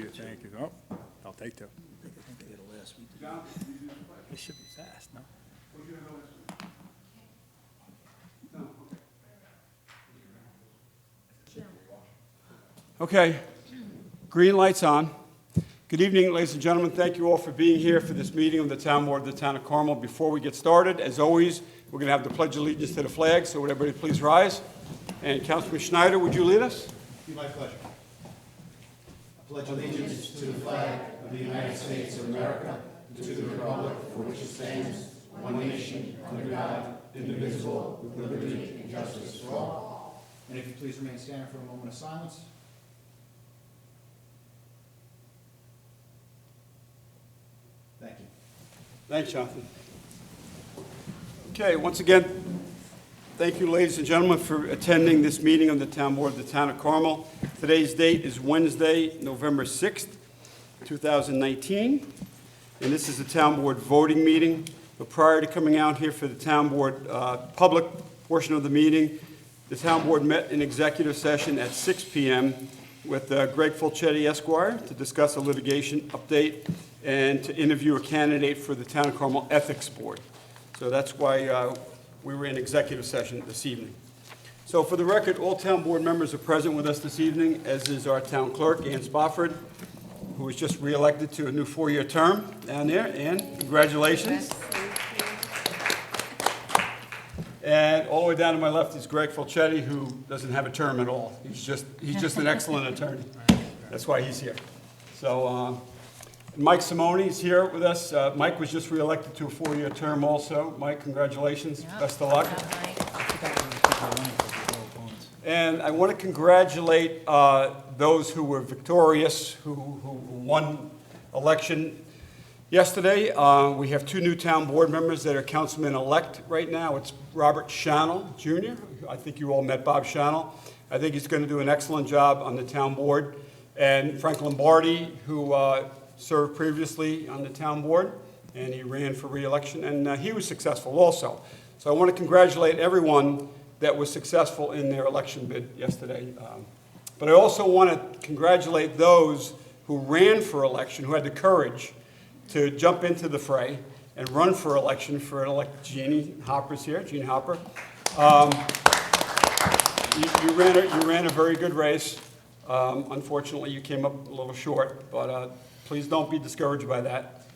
you, thank you. Oh, I'll take two. I think they had a last week. This should be fast, no? Okay, green light's on. Good evening, ladies and gentlemen. Thank you all for being here for this meeting of the Town Board of the Town of Carmel. Before we get started, as always, we're going to have the Pledge of Allegiance to the flag, so would everybody please rise? And Councilman Schneider, would you lead us? Be my pleasure. I pledge allegiance to the flag of the United States of America, and to the republic for which it stands, one nation, under God, indivisible, with liberty and justice for all. And if you please remain standing for a moment of silence. Thank you. Thanks, Jonathan. Okay, once again, thank you, ladies and gentlemen, for attending this meeting of the Town Board of the Town of Carmel. Today's date is Wednesday, November 6th, 2019, and this is the Town Board voting meeting. But prior to coming out here for the Town Board public portion of the meeting, the Town Board met in executive session at 6 p.m. with Greg Fulchetti Esquire to discuss a litigation update and to interview a candidate for the Town of Carmel Ethics Board. So that's why we were in executive session this evening. So for the record, all Town Board members are present with us this evening, as is our Town Clerk, Ann Spofford, who was just reelected to a new 4-year term down there. Ann, congratulations. And all the way down to my left is Greg Fulchetti, who doesn't have a term at all. He's just an excellent attorney. That's why he's here. So Mike Simone is here with us. Mike was just reelected to a 4-year term also. Mike, congratulations. Yep. Best of luck. Yeah, Mike. And I want to congratulate those who were victorious, who won election yesterday. We have 2 new Town Board members that are councilman-elect right now. It's Robert Shannell, Jr. I think you all met Bob Shannell. I think he's going to do an excellent job on the Town Board. And Frank Lombardi, who served previously on the Town Board, and he ran for re-election, and he was successful also. So I want to congratulate everyone that was successful in their election bid yesterday. But I also want to congratulate those who ran for election, who had the courage to jump into the fray and run for election for Jeannie Hopper's here, Jeannie Hopper. You ran a very good race. Unfortunately, you came up a little short, but please don't be discouraged by that.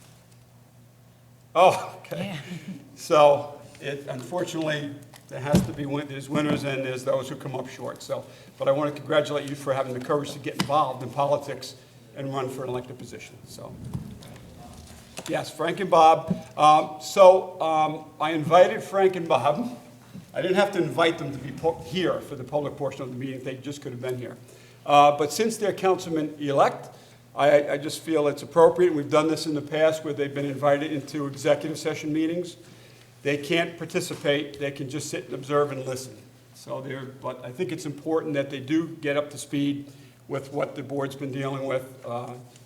Oh, okay. Yeah. So, unfortunately, there has to be there's winners and there's those who come up short. So, but I want to congratulate you for having the courage to get involved in politics and run for an elected position. So, yes, Frank and Bob. I invited Frank and Bob. I didn't have to invite them to be here for the public portion of the meeting. They just could have been here. But since they're councilman-elect, I just feel it's appropriate. We've done this in the past where they've been invited into executive session meetings. They can't participate. They can just sit and observe and listen. But I think it's important that they do get up to speed with what the board's been dealing with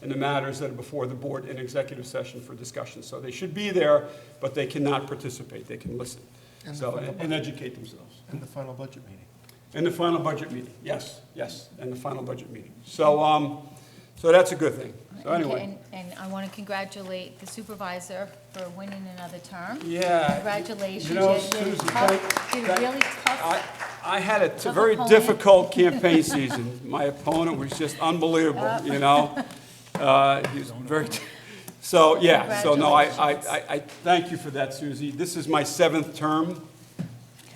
and the matters that are before the board in executive session for discussion. So they should be there, but they cannot participate. They can listen and educate themselves. And the final budget meeting. In the final budget meeting, yes, in the final budget meeting. So that's a good thing. So anyway. And I want to congratulate the supervisor for winning another term. Yeah. Congratulations. You know, You did Susan, a really tough. I had a Tough very opponent. difficult campaign season. My opponent was just unbelievable, you know? He was very, so, yeah, so no, I thank you for that, Susie. This is my 7th term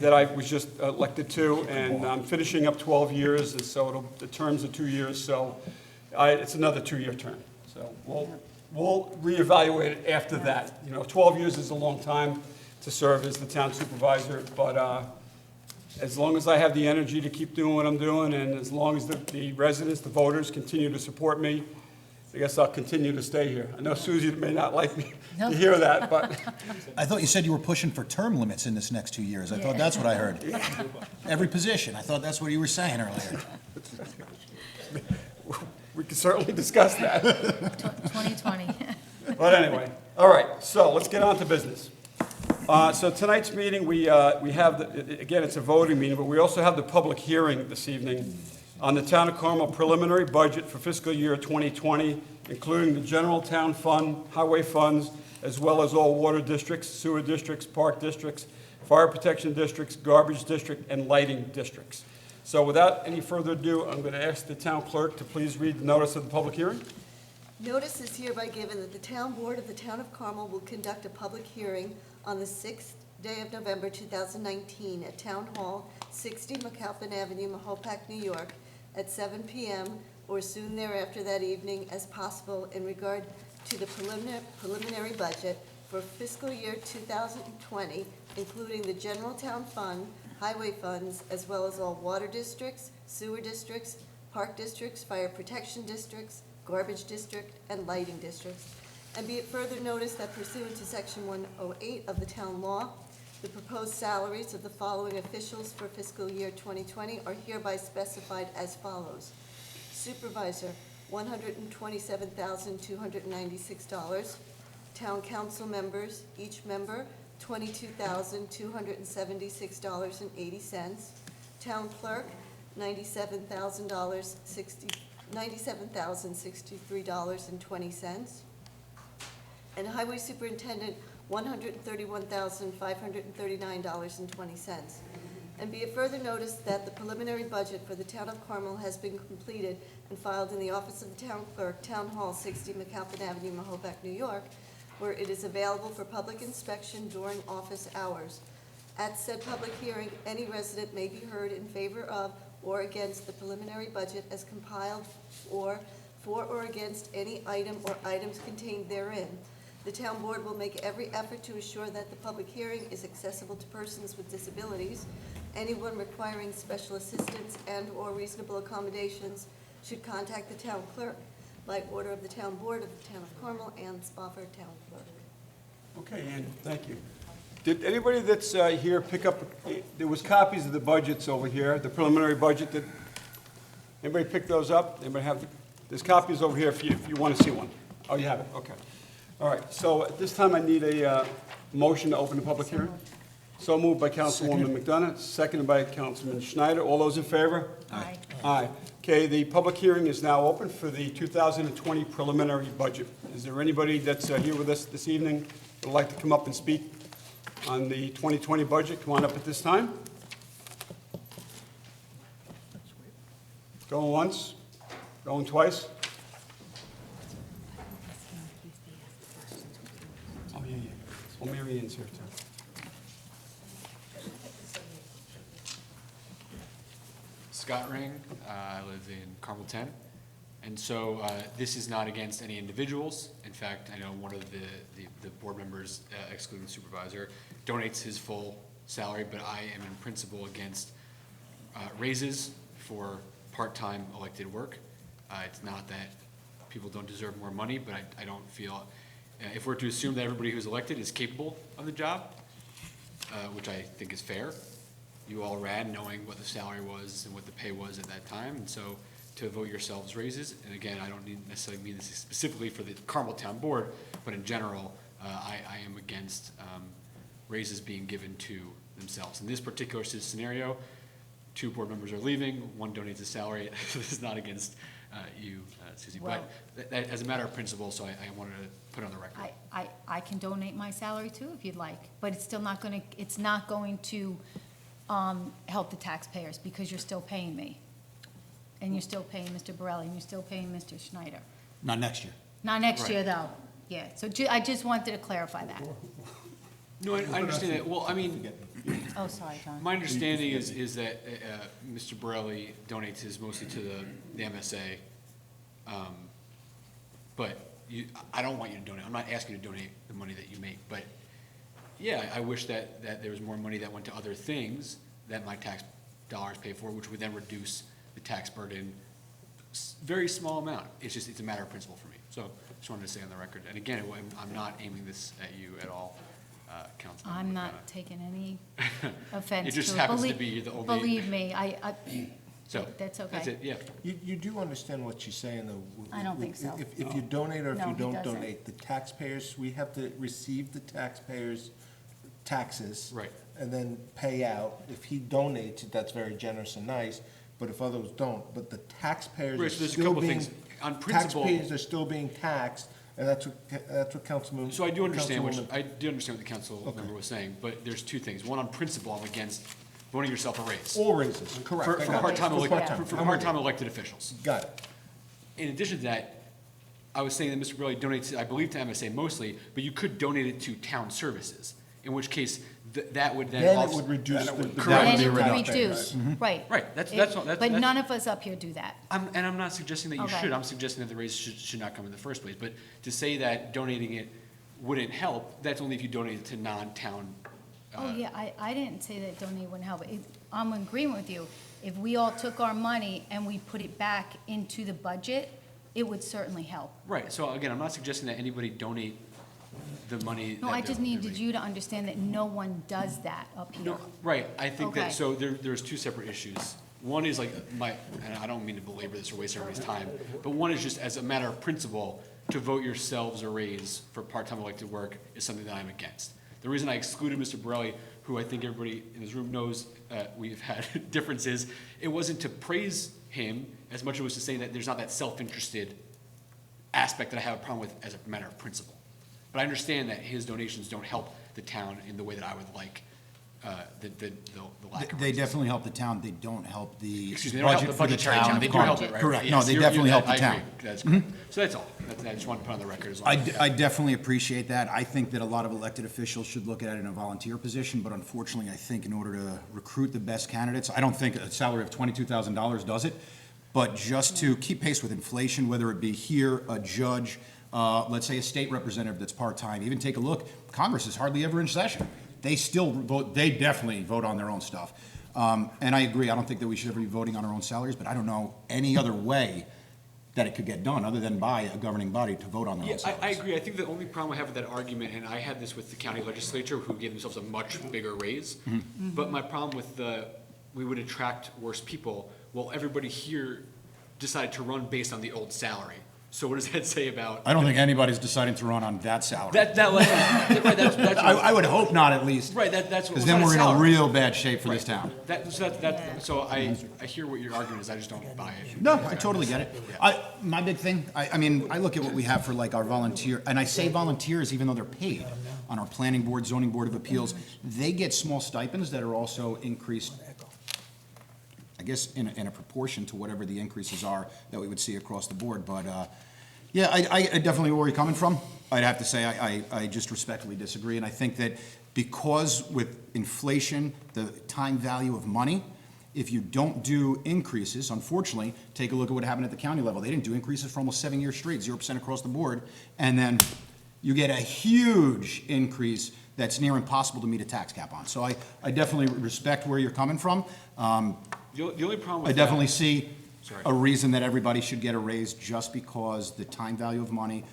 that I was just elected to, and I'm finishing up 12 years, and so the terms are 2 years, so it's another 2-year term. So we'll reevaluate it after that. You know, 12 years is a long time to serve as the town supervisor, but as long as I have the energy to keep doing what I'm doing, and as long as the residents, the voters, continue to support me, I guess I'll continue to stay here. I know Susie may not like me to hear that, but I thought you said you were pushing for term limits in this next 2 years. I thought that's what I heard. Every position. I thought that's what you were saying earlier. we can certainly discuss that. 2020. But anyway, all right, so let's get on to business. So tonight's meeting, we have, again, it's a voting meeting, but we also have the public hearing this evening on the Town of Carmel preliminary budget for fiscal year 2020, including the general town fund, highway funds, as well as all water districts, sewer districts, park districts, fire protection districts, garbage district, and lighting districts. So without any further ado, I'm going to ask the town clerk to please read the notice of the public hearing. Notice is hereby given that the Town Board of the Town of Carmel will conduct a public hearing on the 6th day of November 2019 at Town Hall, 60 McAlpin Avenue, Mahopac, New York, at 7 p.m. or soon thereafter that evening as possible in regard to the preliminary budget for fiscal year 2020, including the general town fund, highway funds, as well as all water districts, sewer districts, park districts, fire protection districts, garbage district, and lighting districts. And be it further noticed that pursuant to Section 108 of the town law, the proposed salaries of the following officials for fiscal year 2020 are hereby specified as follows. Supervisor, $127,296. Town council members, each member, $22,276.80. Town clerk, $97,063.20. And highway superintendent, $131,539.20. And be it further noticed that the preliminary budget for the town of Carmel has been completed and filed in the office of the town clerk, Town Hall, 60 McAlpin Avenue, Mahopac, New York, where it is available for public inspection during office hours. At said public hearing, any resident may be heard in favor of or against the preliminary budget as compiled, or for or against any item or items contained therein. The town board will make every effort to assure that the public hearing is accessible to persons with disabilities. Anyone requiring special assistance and/or reasonable accommodations should contact the town clerk by order of the town board of the town of Carmel and Spofford Town Clerk. Okay, Ann, thank you. Did anybody that's here pick up, there was copies of the budgets over here, the preliminary budget, did anybody pick those up? Anybody have, there's copies over here if you want to see one. Oh, you have it, okay. All right, so at this time I need a motion to open the public hearing. So moved by Councilwoman McDonough, seconded by Councilman Schneider. All those in favor? Aye. Aye. Okay, the public hearing is now open for the 2020 preliminary budget. Is there anybody that's here with us this evening that would like to come up and speak on the 2020 budget? Come on up at this time. Going once, going twice. Oh, yeah. Well, Mary Ann's here, too. Scott Ring. I live in Carmel 10. And so this is not against any individuals. In fact, I know one of the board members, excluding the supervisor, donates his full salary, but I am in principle against raises for part-time elected work. It's not that people don't deserve more money, but I don't feel, if we're to assume that everybody who's elected is capable of the job, which I think is fair, you all ran knowing what the salary was and what the pay was at that time, and so to vote yourselves raises, and again, I don't necessarily mean this specifically for the Carmel Town Board, but in general, I am against raises being given to themselves. In this particular scenario, 2 board members are leaving, 1 donates a salary. This is not against you, Susie, Well- but that, as a matter of principle, so I wanted to put it on the record. I can donate my salary too, if you'd like, but it's still not gonna, it's not going to help the taxpayers, because you're still paying me. And you're still paying Mr. Borelli, and you're still paying Mr. Schneider. Not next year. Not next Right. year, though. Yeah, so I just wanted to clarify that. No, I understand that. Well, I mean, Oh, sorry, John. my understanding is that Mr. Borelli donates his mostly to the MSA. But I don't want you to donate. I'm not asking you to donate the money that you make, but yeah, I wish that there was more money that went to other things that my tax dollars pay for, which would then reduce the tax burden, very small amount. It's a matter of principle for me. So just wanted to say on the record. And again, I'm not aiming this at you at all, Councilman. I'm not taking any offense to it. It just happens to be the only. Believe me, So, that's okay. That's it, yeah. You do understand what she's saying, though? I don't think so. If you donate or if No, you he don't doesn't. donate, the taxpayers, we have to receive the taxpayers' taxes. Right. And then pay out. If he donates, that's very generous and nice, but if others don't, but the taxpayers are Rich, there's a still couple being. things. On principle- Taxpayers are still being taxed, and that's what Councilman. So I do understand what, Councilwoman- I do understand what the council member was saying, but there's two things. One, on principle, I'm against voting yourself a raise. All raises, correct. For I got it. part-time For elected, part-time. for I'm part-time with elected officials. you. Got it. In addition to that, I was saying that Mr. Borelli donates, I believe, to MSA mostly, but you could donate it to town services, in which case, that would then Then it also. would reduce the. Correct. Then be it would taxpayer, reduce, right. Right, that's all- But that's- none of us up here do that. And I'm not suggesting that you Okay. should, I'm suggesting that the raise should not come in the first place, but to say that donating it wouldn't help, that's only if you donate it to non-town. Oh, yeah, I didn't say that donate wouldn't help. I'm in agreement with you. If we all took our money and we put it back into the budget, it would certainly help. Right, so again, I'm not suggesting that anybody donate the money. No, that I they're- just they're needed making. you to understand that no one does that up here. No, right, I think that, Okay. so there's two separate issues. One is like and I don't mean to belabor this or waste everybody's time, but one is just as a matter of principle, to vote yourselves a raise for part-time elected work is something that I'm against. The reason I excluded Mr. Borelli, who I think everybody in this room knows we've had differences, it wasn't to praise him as much as it was to say that there's not that self-interested aspect that I have a problem with as a matter of principle. But I understand that his donations don't help the town in the way that I would like, the lack of. They raises. definitely help the town, they don't help the Excuse me, they don't help budget the for the budgetary town town, of they do help Carmel. it, right? Correct, Yes, no, they you're- definitely help the I town. agree. That's correct. So that's all, I just wanted to put on the record as long as. I definitely appreciate that. I think that a lot of elected officials should look at it in a volunteer position, but unfortunately, I think in order to recruit the best candidates, I don't think a salary of $22,000 does it, but just to keep pace with inflation, whether it be here, a judge, let's say a state representative that's part-time, even take a look, Congress is hardly ever in session. They still vote, they definitely vote on their own stuff. And I agree, I don't think that we should ever be voting on our own salaries, but I don't know any other way that it could get done, other than by a governing body to vote on their Yeah, own salaries. I agree. I think the only problem I have with that argument, and I had this with the county legislature, who gave themselves a much bigger raise. But my problem with we would attract worse people. Well, everybody here decided to run based on the old salary. So what does that say about? I don't think anybody's deciding to run on that salary. Right, that's. I would hope not, at least. Right, that's. Because then we're in a real bad shape for this Right. town. So I hear what your argument is, I just don't buy it. No, I totally get it. My big thing, I mean, I look at what we have for like our volunteer, and I say volunteers even though they're paid on our planning board, zoning board of appeals. They get small stipends that are also increased, I guess, in a proportion to whatever the increases are that we would see across the board. But, yeah, I definitely where you're coming from. I'd have to say I just respectfully disagree. And I think that because with inflation, the time value of money, if you don't do increases, unfortunately, take a look at what happened at the county level. They didn't do increases for almost 7 years straight, 0% across the board. And then you get a huge increase that's near impossible to meet a tax cap on. So I definitely respect where you're coming from. The only problem with I that. definitely see Sorry. a reason that everybody should get a raise just because the time value of money,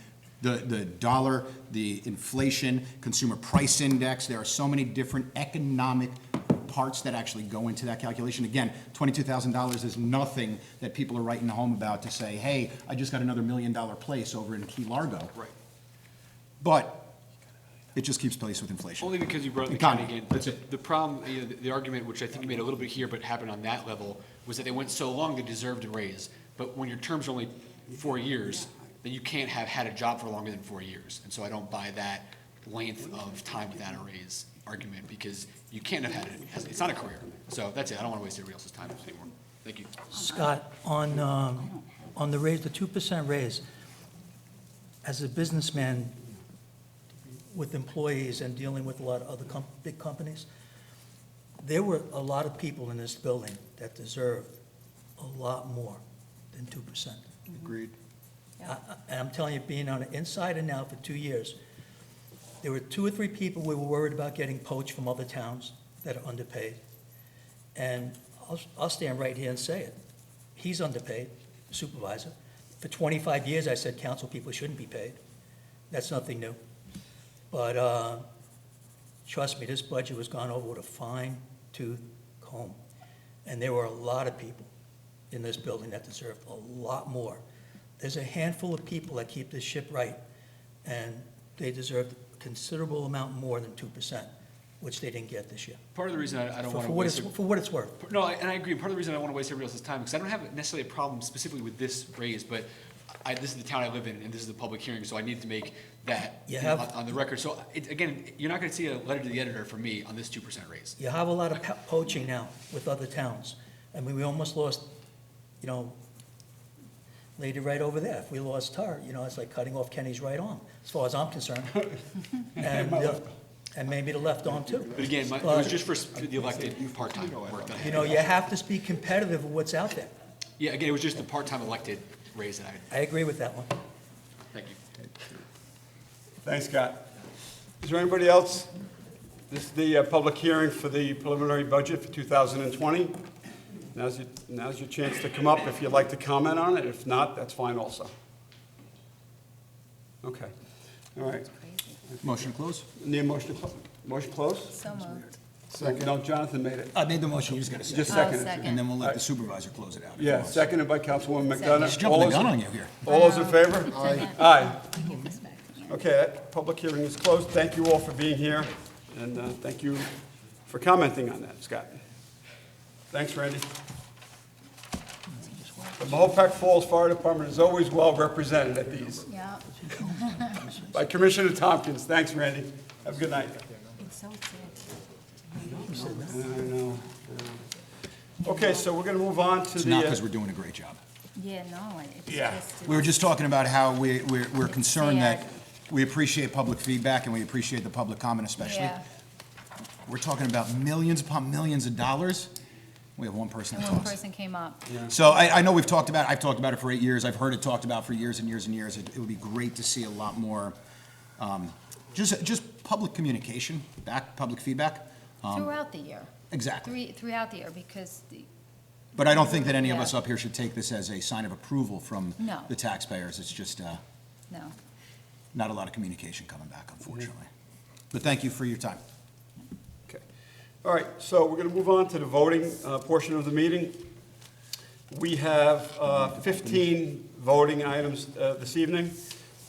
the dollar, the inflation, consumer price index, there are so many different economic parts that actually go into that calculation. Again, $22,000 is nothing that people are writing home about to say, hey, I just got another $1 million place over in Key Largo. Right. But it just keeps pace with inflation. Only because you brought up the Economy, county again. that's it. The problem, the argument, which I think you made a little bit here, but happened on that level, was that they went so long they deserved a raise. But when your term's only 4 years, then you can't have had a job for longer than 4 years. And so I don't buy that length of time without a raise argument, because you can't have had it, it's not a career. So that's it, I don't want to waste everybody else's time anymore. Thank you. Scott, on the raise, the 2% raise, as a businessman with employees and dealing with a lot of other big companies, there were a lot of people in this building that deserved a lot more than 2%. Agreed. And I'm telling you, being on the inside and out for 2 years, there were 2 or 3 people we were worried about getting poached from other towns that are underpaid. And I'll stand right here and say it. He's underpaid, supervisor. For 25 years, I said council people shouldn't be paid. That's nothing new. But trust me, this budget was gone over with a fine-tooth comb. And there were a lot of people in this building that deserved a lot more. There's a handful of people that keep this ship right, and they deserve a considerable amount more than 2%. which they didn't get this year. Part of the reason I don't For want to what waste. it's, for what it's worth. No, and I agree. Part of the reason I don't want to waste everybody else's time, because I don't have necessarily a problem specifically with this raise, but this is the town I live in, and this is the public hearing, so I need to make that You have- on the record. So, again, you're not going to see a letter to the editor from me on this 2% raise. You have a lot of poaching now with other towns. I mean, we almost lost, lady right over there. If we lost her, it's like cutting off Kenny's right arm, as far as I'm concerned. And maybe the left arm too. But again, it was just for the elected part-time work that I had. You have to be competitive with what's out there. Yeah, again, it was just the part-time elected raise that I, I agree with that one. thank you. Thanks, Scott. Is there anybody else? This is the public hearing for the preliminary budget for 2020. Now's your chance to come up if you'd like to comment on it. If not, that's fine also. Okay, all right. Motion close? Need a motion to close? Motion closed? So moved. Second. No, Jonathan made it. I made the motion, you just gotta say. Just Oh, seconded. second. And then we'll let the supervisor close it out. if he Yeah, wants. seconded by Councilwoman Second. McDonough. He's jumping the gun on you here. All those in favor? Second. Aye. Give this back to me. Okay, that public hearing is closed. Thank you all for being here, and thank you for commenting on that, Scott. Thanks, Randy. The Mahopac Falls Fire Department is always well represented at these. Yeah, By Commissioner Tompkins. Thanks, Randy. Have a good night. it's so sad. I know. Okay, so we're going to move on to It's not because the, we're doing a great job. Yeah, no, it's Yeah. just. We were just talking about how we're concerned that sad. we appreciate public feedback and we appreciate the public comment especially. Yeah, We're talking about millions upon millions of dollars. We have one person that one talks. person came up. So I know I've talked about it for 8 years. I've heard it talked about for years and years and years. It would be great to see a lot more, just public communication, public feedback. Throughout the year. Exactly. Throughout the year, because But I don't think that any of Yeah. us up here should take this as a sign of approval from No. the taxpayers. It's just no. not a lot of communication coming back, unfortunately. But thank you for your time. okay. All right, so we're going to move on to the voting portion of the meeting. We have 15 voting items this evening.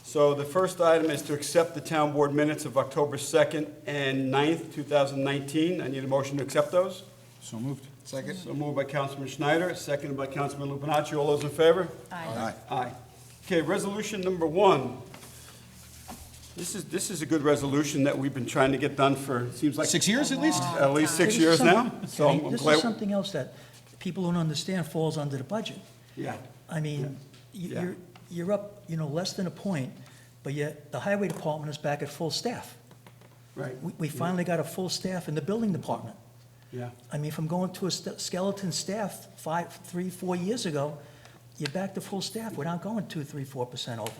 So the first item is to accept the town board minutes of October 2nd and 9th, 2019. I need a motion to accept those. So moved. Second? So moved by Councilman Schneider, seconded by Councilman Lupinacci. All those in favor? Aye. Aye. Okay, resolution number 1. This is a good resolution that we've been trying to get done for, it seems like. 6 years at least? At least 6 This is years now. something- So okay, I'm This glad. is something else that people don't understand falls under the budget. Yeah, I mean, Yeah. you're up, less than a point, but yet the highway department is back at full staff. right. We finally got a full staff in the building department. Yeah, I mean, from going to a skeleton staff 3, 4 years ago, you're back to full staff without going 2, 3, 4% over.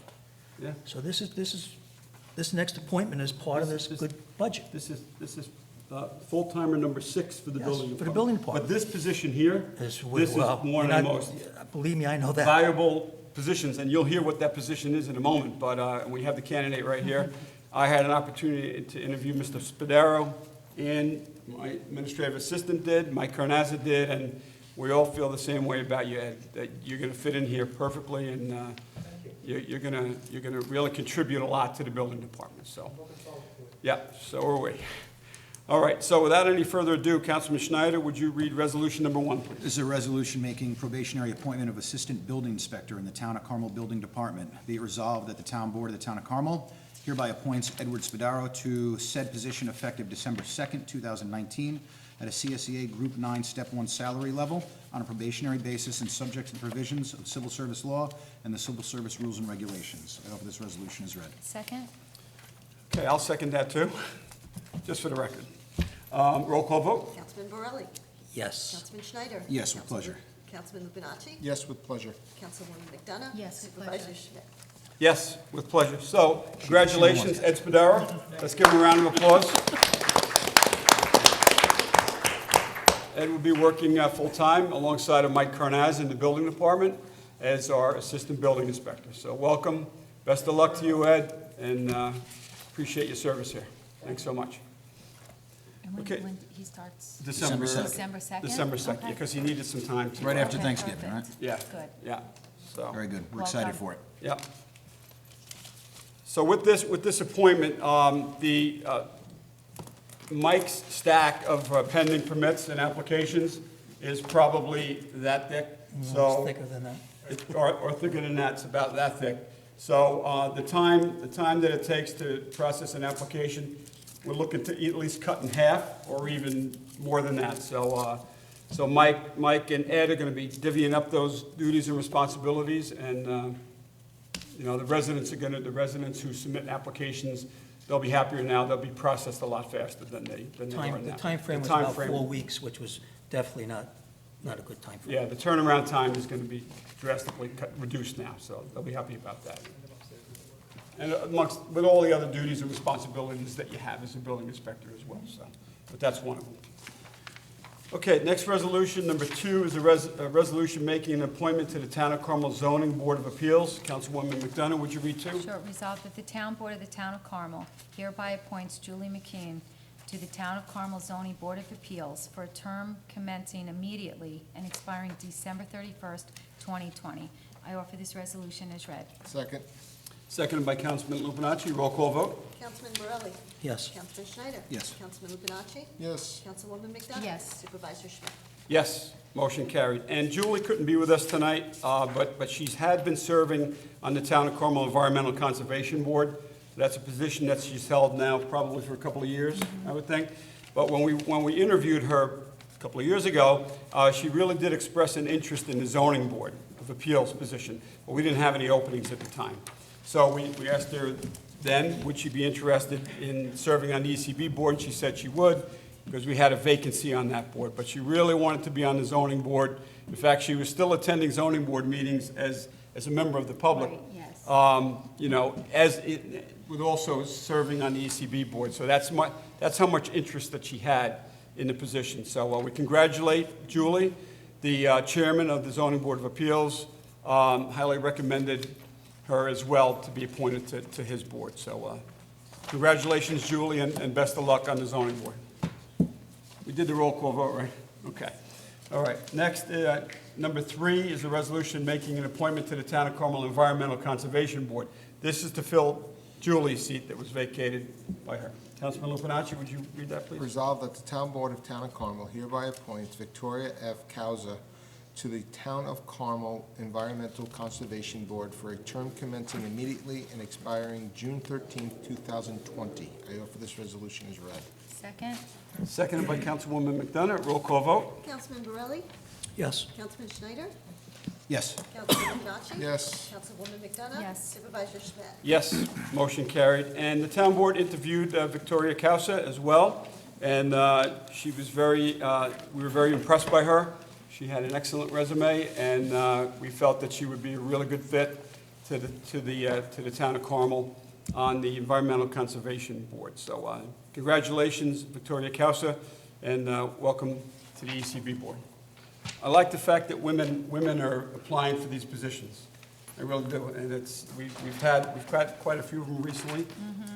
yeah. So this next appointment is part of this good budget. This is full-timer number 6 for the Yes, building department. for the building department. But this position here, This this is one of the most Believe me, I know that. valuable positions, and you'll hear what that position is in a moment, but we have the candidate right here. I had an opportunity to interview Mr. Spadaro, and my administrative assistant did, Mike Carnazza did, and we all feel the same way about you, Ed, that you're gonna fit in here perfectly, and you're gonna really contribute a lot to the building department, so. Yeah, so are we. All right, so without any further ado, Councilman Schneider, would you read resolution number 1, please? This is a resolution making probationary appointment of Assistant Building Inspector in the Town of Carmel Building Department. Be it resolved that the Town Board of the Town of Carmel hereby appoints Edward Spadaro to said position effective December 2nd, 2019, at a CSEA Group 9, Step 1 salary level on a probationary basis and subject to the provisions of civil service law and the civil service rules and regulations. I offer this resolution is read. Second? Okay, I'll second that too, just for the record. Roll call vote? Councilman Borelli? Yes. Councilman Schneider? Yes, with pleasure. Councilman Lupinacci? Yes, with pleasure. Councilwoman McDonough? Yes, with Supervisor pleasure. Schmidt? Yes, with pleasure. So, congratulations, Ed Spadaro. Let's give him a round of applause. Ed will be working full-time alongside of Mike Carnaz in the building department as our assistant building inspector. So welcome, best of luck to you, Ed, and appreciate your service here. Thanks so much. And Okay. when he starts? December 2nd. December 2nd? December 2nd, Okay. because he needed some time to. Right after Okay, Thanksgiving, right? perfect. Yeah. Good. Yeah, so. Very good. We're excited Welcome. for it. Yeah. So with this appointment, the Mike's stack of pending permits and applications is probably that thick, It's so. thicker than that. Or thicker than that, it's about that thick. So the time that it takes to process an application, we're looking to at least cut in half or even more than that. So Mike and Ed are going to be divvying up those duties and responsibilities, and the residents who submit applications, they'll be happier now. They'll be processed a lot faster than they are now. The timeframe was The about timeframe- 4 weeks, which was definitely not a good timeframe. Yeah, the turnaround time is going to be drastically reduced now, so they'll be happy about that. And with all the other duties and responsibilities that you have as a building inspector as well, so, but that's one of them. Okay, next resolution, number 2, is a resolution making an appointment to the Town of Carmel Zoning Board of Appeals. Councilwoman McDonough, would you read 2? Sure, resolved that the Town Board of the Town of Carmel hereby appoints Julie McKean to the Town of Carmel Zoning Board of Appeals for a term commencing immediately and expiring December 31st, 2020. I offer this resolution as read. Second. Seconded by Councilman Lupinacci. Roll call vote? Councilman Borelli? Yes. Councilman Schneider? Yes. Councilman Lupinacci? Yes. Councilwoman McDonough? Yes. Supervisor Schmidt? Yes, motion carried. And Julie couldn't be with us tonight, but she's had been serving on the Town of Carmel Environmental Conservation Board. That's a position that she's held now probably for a couple of years, I would think. But when we interviewed her a couple of years ago, she really did express an interest in the zoning board of appeals position, but we didn't have any openings at the time. So we asked her then, would she be interested in serving on the ECB board? And she said she would, because we had a vacancy on that board. But she really wanted to be on the zoning board. In fact, she was still attending zoning board meetings as a member of the public. Right, yes. With also serving on the ECB board. So that's how much interest that she had in the position. So we congratulate Julie, the chairman of the Zoning Board of Appeals, highly recommended her as well to be appointed to his board. So congratulations, Julie, and best of luck on the zoning board. We did the roll call vote, right? Okay. All right. Next, number 3 is a resolution making an appointment to the Town of Carmel Environmental Conservation Board. This is to fill Julie's seat that was vacated by her. Councilman Lupinacci, would you read that, please? Resolved that the Town Board of Town of Carmel hereby appoints Victoria F. Causa to the Town of Carmel Environmental Conservation Board for a term commencing immediately and expiring June 13, 2020. I offer this resolution as read. Second? Seconded by Councilwoman McDonough. Roll call vote? Councilman Borelli? Yes. Councilman Schneider? Yes. Councilman Lupinacci? Yes. Councilwoman McDonough? Yes. Supervisor Schmidt? Yes, motion carried. And the town board interviewed Victoria Causa as well, and she was we were very impressed by her. She had an excellent resume, and we felt that she would be a really good fit to the town of Carmel on the Environmental Conservation Board. So congratulations, Victoria Causa, and welcome to the ECB board. I like the fact that women are applying for these positions. I really do, and we've had quite a few of them recently,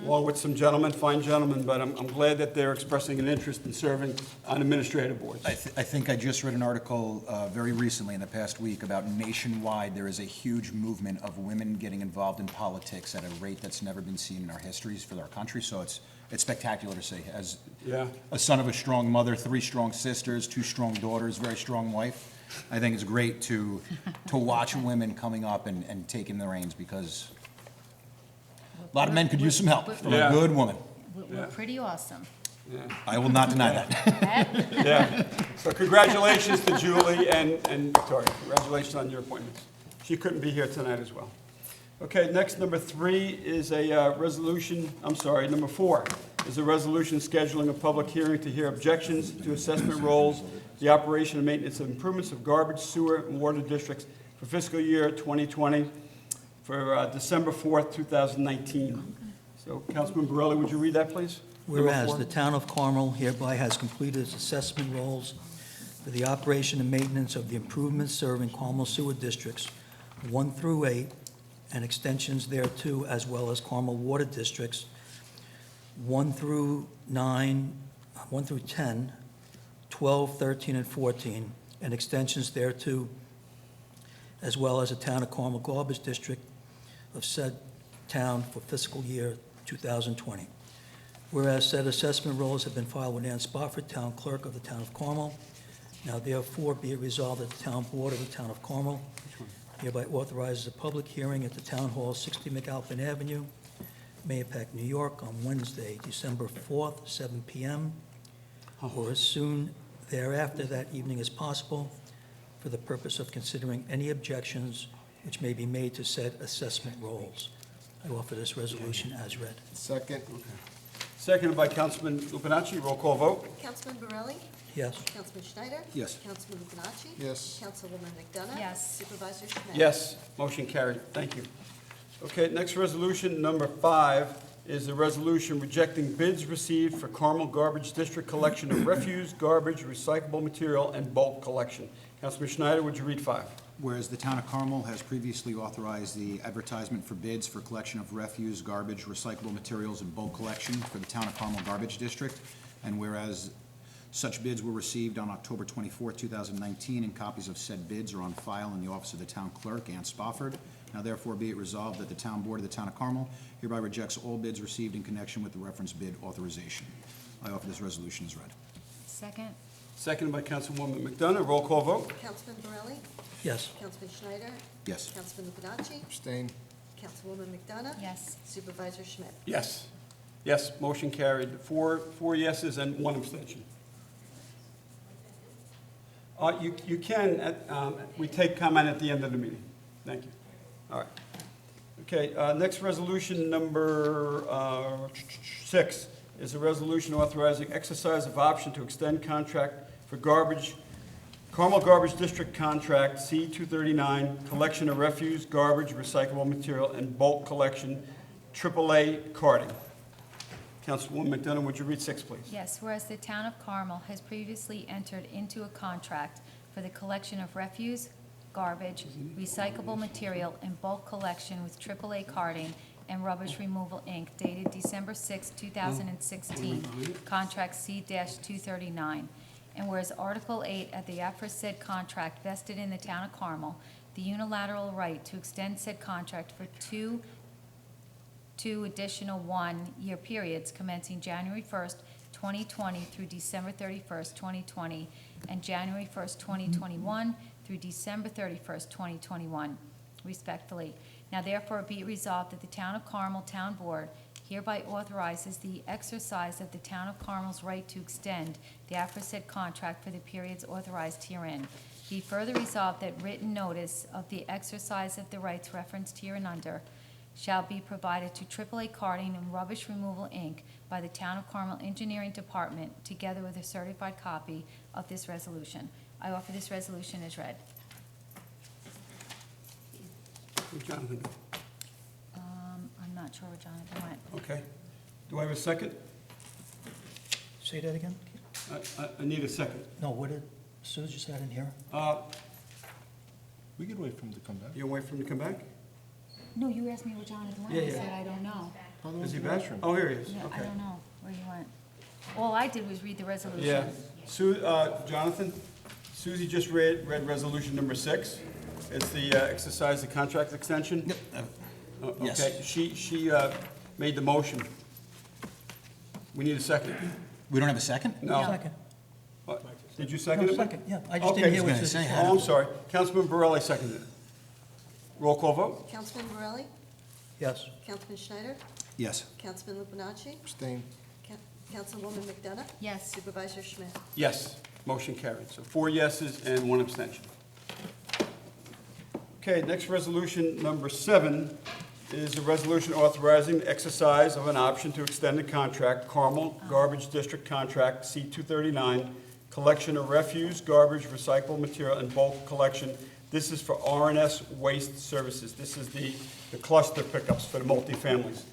along with some gentlemen, fine gentlemen, but I'm glad that they're expressing an interest in serving on administrative boards. I think I just read an article very recently in the past week about nationwide, there is a huge movement of women getting involved in politics at a rate that's never been seen in our histories for our country, so it's spectacular to see. As Yeah. a son of a strong mother, 3 strong sisters, 2 strong daughters, very strong wife, I think it's great to watch women coming up and taking the reins, because a lot of men could use some help from Yeah. a good woman. We're pretty awesome. I will not deny that. Yeah, so congratulations to Julie and Victoria. Congratulations on your appointments. She couldn't be here tonight as well. Okay, next, number 3 is a resolution, number 4 is a resolution scheduling a public hearing to hear objections to assessment rolls, the operation and maintenance of improvements of garbage, sewer, and water districts for fiscal year 2020 for December 4th, 2019. So, Councilman Borelli, would you read that, please? Number Whereas 4. the Town of Carmel hereby has completed its assessment rolls for the operation and maintenance of the improvements serving Carmel sewer districts 1 through 8 and extensions thereto, as well as Carmel water districts 1 through 10, 12, 13, and 14, and extensions thereto, as well as the Town of Carmel garbage district of said town for fiscal year 2020. Whereas said assessment rolls have been filed with Ann Spofford, Town Clerk of the Town of Carmel. Now therefore be it resolved that the Town Board of the Town of Carmel hereby authorizes a public hearing at the Town Hall, 60 McAlpin Avenue, Mahopac, New York, on Wednesday, December 4th, 7 p.m., or as soon thereafter that evening as possible, for the purpose of considering any objections which may be made to said assessment rolls. I offer this resolution as read. Second. Seconded by Councilman Lupinacci. Roll call vote. Councilman Borelli? Yes. Councilman Schneider? Yes. Councilman Lupinacci? Yes. Councilwoman McDonough? Yes. Supervisor Schmidt? Yes, motion carried. Thank you. Okay, next resolution, number 5, is a resolution rejecting bids received for Carmel Garbage District collection of refuse, garbage, recyclable material, and bulk collection. Councilman Schneider, would you read 5? Whereas the town of Carmel has previously authorized the advertisement for bids for collection of refuse, garbage, recyclable materials, and bulk collection for the town of Carmel Garbage District, and whereas such bids were received on October 24, 2019, and copies of said bids are on file in the office of the town clerk, Ann Spofford. Now therefore be it resolved that the town board of the town of Carmel hereby rejects all bids received in connection with the referenced bid authorization. I offer this resolution as read. Second? Seconded by Councilwoman McDonough. Roll call vote. Councilman Borelli? Yes. Councilman Schneider? Yes. Councilman Lupinacci? Abstain. Councilwoman McDonough? Yes. Supervisor Schmidt? Yes. Yes, motion carried. Four yeses and 1 abstention. You can, we take comment at the end of the meeting. Thank you. All right. Okay, next resolution, number 6, is a resolution authorizing exercise of option to extend contract for garbage, Carmel Garbage District Contract C-239, collection of refuse, garbage, recyclable material, and bulk collection, AAA carting. Councilwoman McDonough, would you read 6, please? Yes, whereas the town of Carmel has previously entered into a contract for the collection of refuse, garbage, recyclable material, and bulk collection with AAA Carting and Rubbish Removal, Inc., dated December 6, 2016, contract C-239. And whereas Article 8 of the aforesaid contract vested in the town of Carmel the unilateral right to extend said contract for two additional one-year periods commencing January 1st, 2020 through December 31st, 2020, and January 1st, 2021 through December 31st, 2021, respectfully. Now therefore be it resolved that the Town of Carmel Town Board hereby authorizes the exercise of the Town of Carmel's right to extend the aforesaid contract for the periods authorized herein. Be further resolved that written notice of the exercise of the rights referenced hereunder shall be provided to AAA Carting and Rubbish Removal, Inc. by the Town of Carmel Engineering Department, together with a certified copy of this resolution. I offer this resolution as read. Jonathan, I'm not sure where Jonathan went. okay. Do I have a second? Say that again? I need a second. No, what did, Suze, you said in here? We could wait for him to come back. You wait for him to come back? No, you asked me where Jonathan went. Yeah, I yeah. said, I don't know. Is he back? Oh, here he is, Yeah, I okay. don't know where he went. All I did was read the resolution. Yeah. Jonathan, Susie just read resolution number 6. It's the exercise the contract extension? Yep. Yes. Okay, she made the motion. We need a second. We don't have a second? No. Second. Did you second No, it? second, yeah. I just Okay. didn't hear I was what gonna you say, said. Oh, I'm sorry. Councilman Borelli seconded it. Roll call vote? Councilman Borelli? Yes. Councilman Schneider? Yes. Councilman Lupinacci? Abstain. Councilwoman McDonough? Yes. Supervisor Schmidt? Yes, motion carried. So 4 yeses and 1 abstention. Okay, next resolution, number 7, is a resolution authorizing the exercise of an option to extend the contract, Carmel Garbage District Contract C-239, collection of refuse, garbage, recyclable material, and bulk collection. This is for R&S Waste Services. This is the cluster pickups for the multifamilies.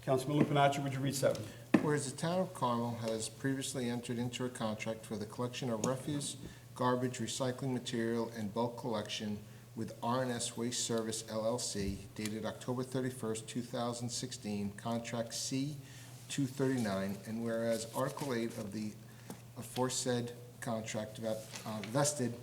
Councilman Lupinacci, would you read 7? Whereas the town of Carmel has previously entered into a contract for the collection of refuse, garbage, recycling material, and bulk collection with R&S Waste Service LLC dated October 31st, 2016, contract C-239, and whereas Article 8 of the aforesaid contract vested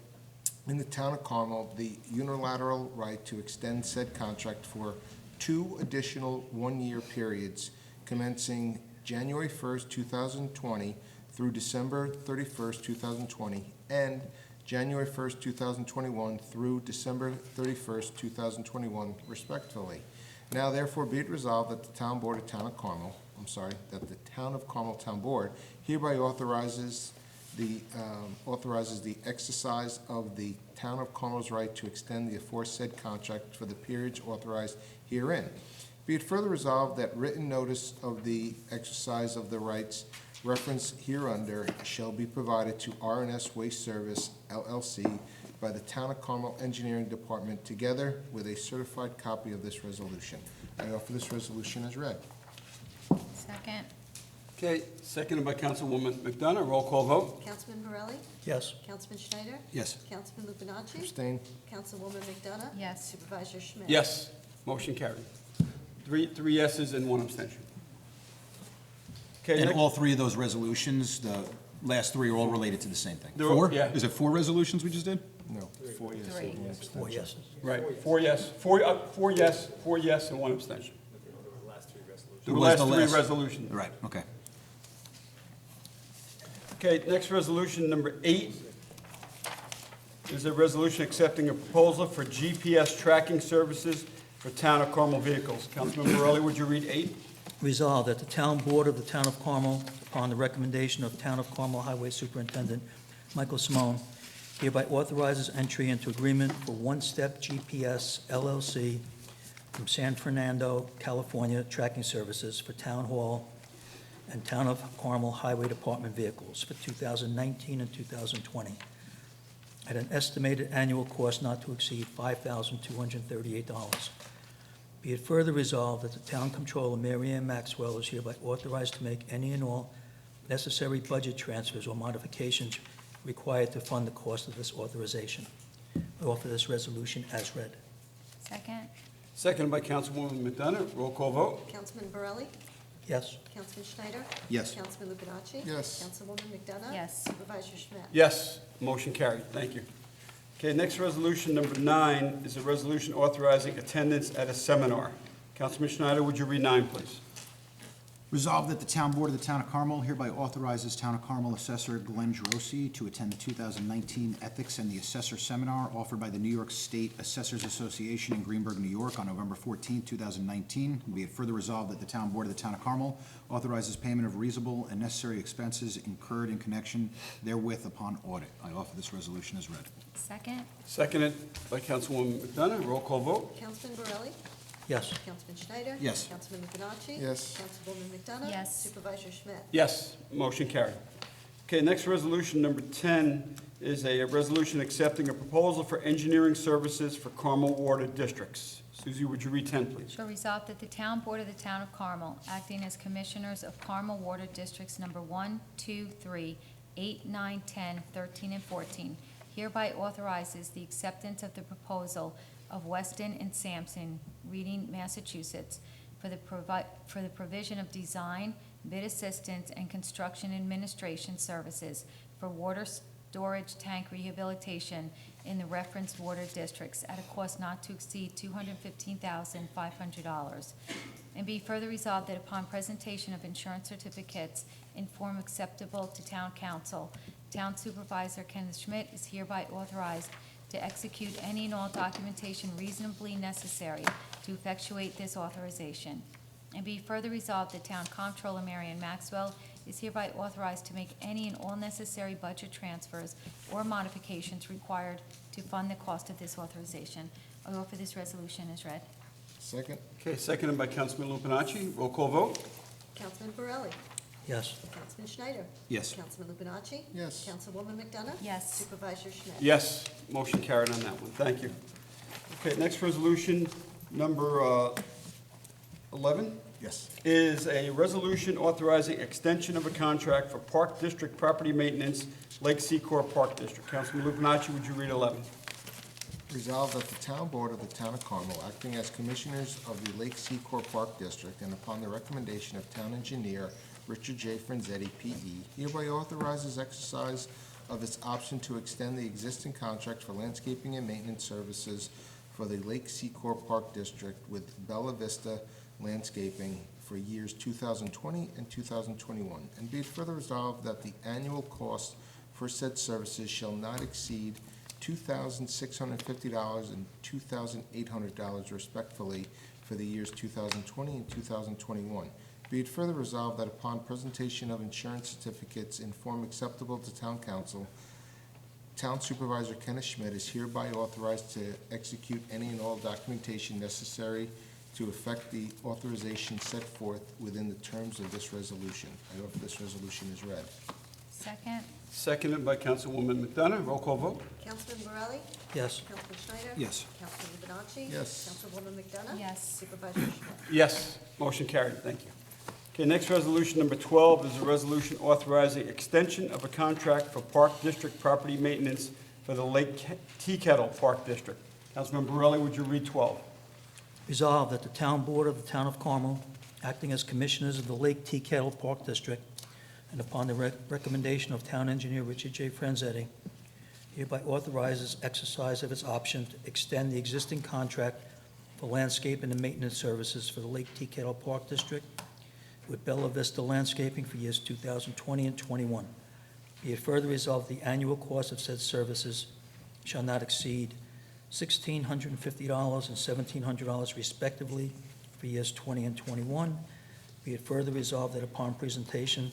in the town of Carmel the unilateral right to extend said contract for 2 additional one-year periods commencing January 1st, 2020 through December 31st, 2020, and January 1st, 2021 through December 31st, 2021, respectively. Now therefore be it resolved that the Town Board of Town of Carmel, that the Town of Carmel Town Board hereby authorizes the exercise of the Town of Carmel's right to extend the aforesaid contract for the periods authorized herein. Be it further resolved that written notice of the exercise of the rights referenced hereunder shall be provided to R&S Waste Service LLC by the Town of Carmel Engineering Department, together with a certified copy of this resolution. I offer this resolution as read. Second. Okay, seconded by Councilwoman McDonough. Roll call vote. Councilman Borelli? Yes. Councilman Schneider? Yes. Councilman Lupinacci? Abstain. Councilwoman McDonough? Yes. Supervisor Schmidt? Yes, motion carried. Three yeses and one abstention. Okay, And next- all three of those resolutions, the last three are all related to the same thing. They're all- Four? yeah. Is it four resolutions we just did? No, 4 yeses, Three. 1 abstention. 4 yeses. right, four yes, four yes, and one abstention. It The was last the three last- resolutions. Right, okay. Okay, next resolution, number 8, is a resolution accepting a proposal for GPS tracking services for Town of Carmel vehicles. Councilman Borelli, would you read 8? Resolved that the Town Board of the Town of Carmel, upon the recommendation of Town of Carmel Highway Superintendent Michael Simone, hereby authorizes entry into agreement for One Step GPS LLC from San Fernando, California, tracking services for Town Hall and Town of Carmel Highway Department vehicles for 2019 and 2020, at an estimated annual cost not to exceed $5,238. Be it further resolved that the Town Controller, Mary Ann Maxwell, is hereby authorized to make any and all necessary budget transfers or modifications required to fund the cost of this authorization. I offer this resolution as read. Second. Seconded by Councilwoman McDonough. Roll call vote. Councilman Borelli? Yes. Councilman Schneider? Yes. Councilman Lupinacci? Yes. Councilwoman McDonough? Yes. Supervisor Schmidt? Yes, motion carried. Thank you. Okay, next resolution, number 9, is a resolution authorizing attendance at a seminar. Councilman Schneider, would you read 9, please? Resolved that the Town Board of the Town of Carmel hereby authorizes Town of Carmel Assessor Glenn Drosy to attend the 2019 Ethics and the Assessor Seminar offered by the New York State Assessors Association in Greenburgh, New York on November 14, 2019. Be it further resolved that the Town Board of the Town of Carmel authorizes payment of reasonable and necessary expenses incurred in connection therewith upon audit. I offer this resolution as read. Second. Seconded by Councilwoman McDonough. Roll call vote. Councilman Borelli? Yes. Councilman Schneider? Yes. Councilman Lupinacci? Yes. Councilwoman McDonough? Yes. Supervisor Schmidt? Yes, motion carried. Okay, next resolution, number 10, is a resolution accepting a proposal for engineering services for Carmel Water Districts. Suzie, would you read 10, please? Shall resolve that the Town Board of the Town of Carmel, acting as Commissioners of Carmel Water Districts Number 1, 2, 3, 8, 9, 10, 13, and 14, hereby authorizes the acceptance of the proposal of Weston and Sampson, Reading, Massachusetts, for the provision of design, bid assistance, and construction administration services for water storage tank rehabilitation in the referenced water districts at a cost not to exceed $215,500. And be further resolved that upon presentation of insurance certificates in form acceptable to Town Council, Town Supervisor Kenneth Schmidt is hereby authorized to execute any and all documentation reasonably necessary to effectuate this authorization. And be further resolved that Town Comptroller Marian Maxwell is hereby authorized to make any and all necessary budget transfers or modifications required to fund the cost of this authorization. I offer this resolution as read. Second? Okay, seconded by Councilman Lupinacci. Roll call vote. Councilman Borelli? Yes. Councilman Schneider? Yes. Councilman Lupinacci? Yes. Councilwoman McDonough? Yes. Supervisor Schmidt? Yes, motion carried on that one. Thank you. Okay, next resolution, number 11, Yes. is a resolution authorizing extension of a contract for Park District property maintenance, Lake Secor Park District. Councilman Lupinacci, would you read 11? Resolved that the Town Board of the Town of Carmel, acting as Commissioners of the Lake Secor Park District, and upon the recommendation of Town Engineer Richard J. Franzetti, P.E., hereby authorizes exercise of its option to extend the existing contract for landscaping and maintenance services for the Lake Secor Park District with Bella Vista Landscaping for years 2020 and 2021. And be it further resolved that the annual cost for said services shall not exceed $2,650 and $2,800 respectively for the years 2020 and 2021. Be it further resolved that upon presentation of insurance certificates in form acceptable to Town Council, Town Supervisor Kenneth Schmidt is hereby authorized to execute any and all documentation necessary to effect the authorization set forth within the terms of this resolution. I offer this resolution is read. Second? Seconded by Councilwoman McDonough. Roll call vote. Councilman Borelli? Yes. Councilman Schneider? Yes. Councilman Libanacci? Yes. Councilwoman McDonough? Yes. Supervisor Schmidt? Yes, motion carried. Thank you. Okay, next resolution, number 12, is a resolution authorizing extension of a contract for Park District property maintenance for the Lake Tea Kettle Park District. Councilman Borelli, would you read 12? Resolved that the Town Board of the Town of Carmel, acting as commissioners of the Lake Tea Kettle Park District, and upon the recommendation of Town Engineer Richard J. Franzetti, hereby authorizes exercise of its option to extend the existing contract for landscape and maintenance services for the Lake Tea Kettle Park District with Bella Vista Landscaping for years 2020 and 21. Be it further resolved, the annual cost of said services shall not exceed $1,650 and $1,700 respectively for years 20 and 21. Be it further resolved that upon presentation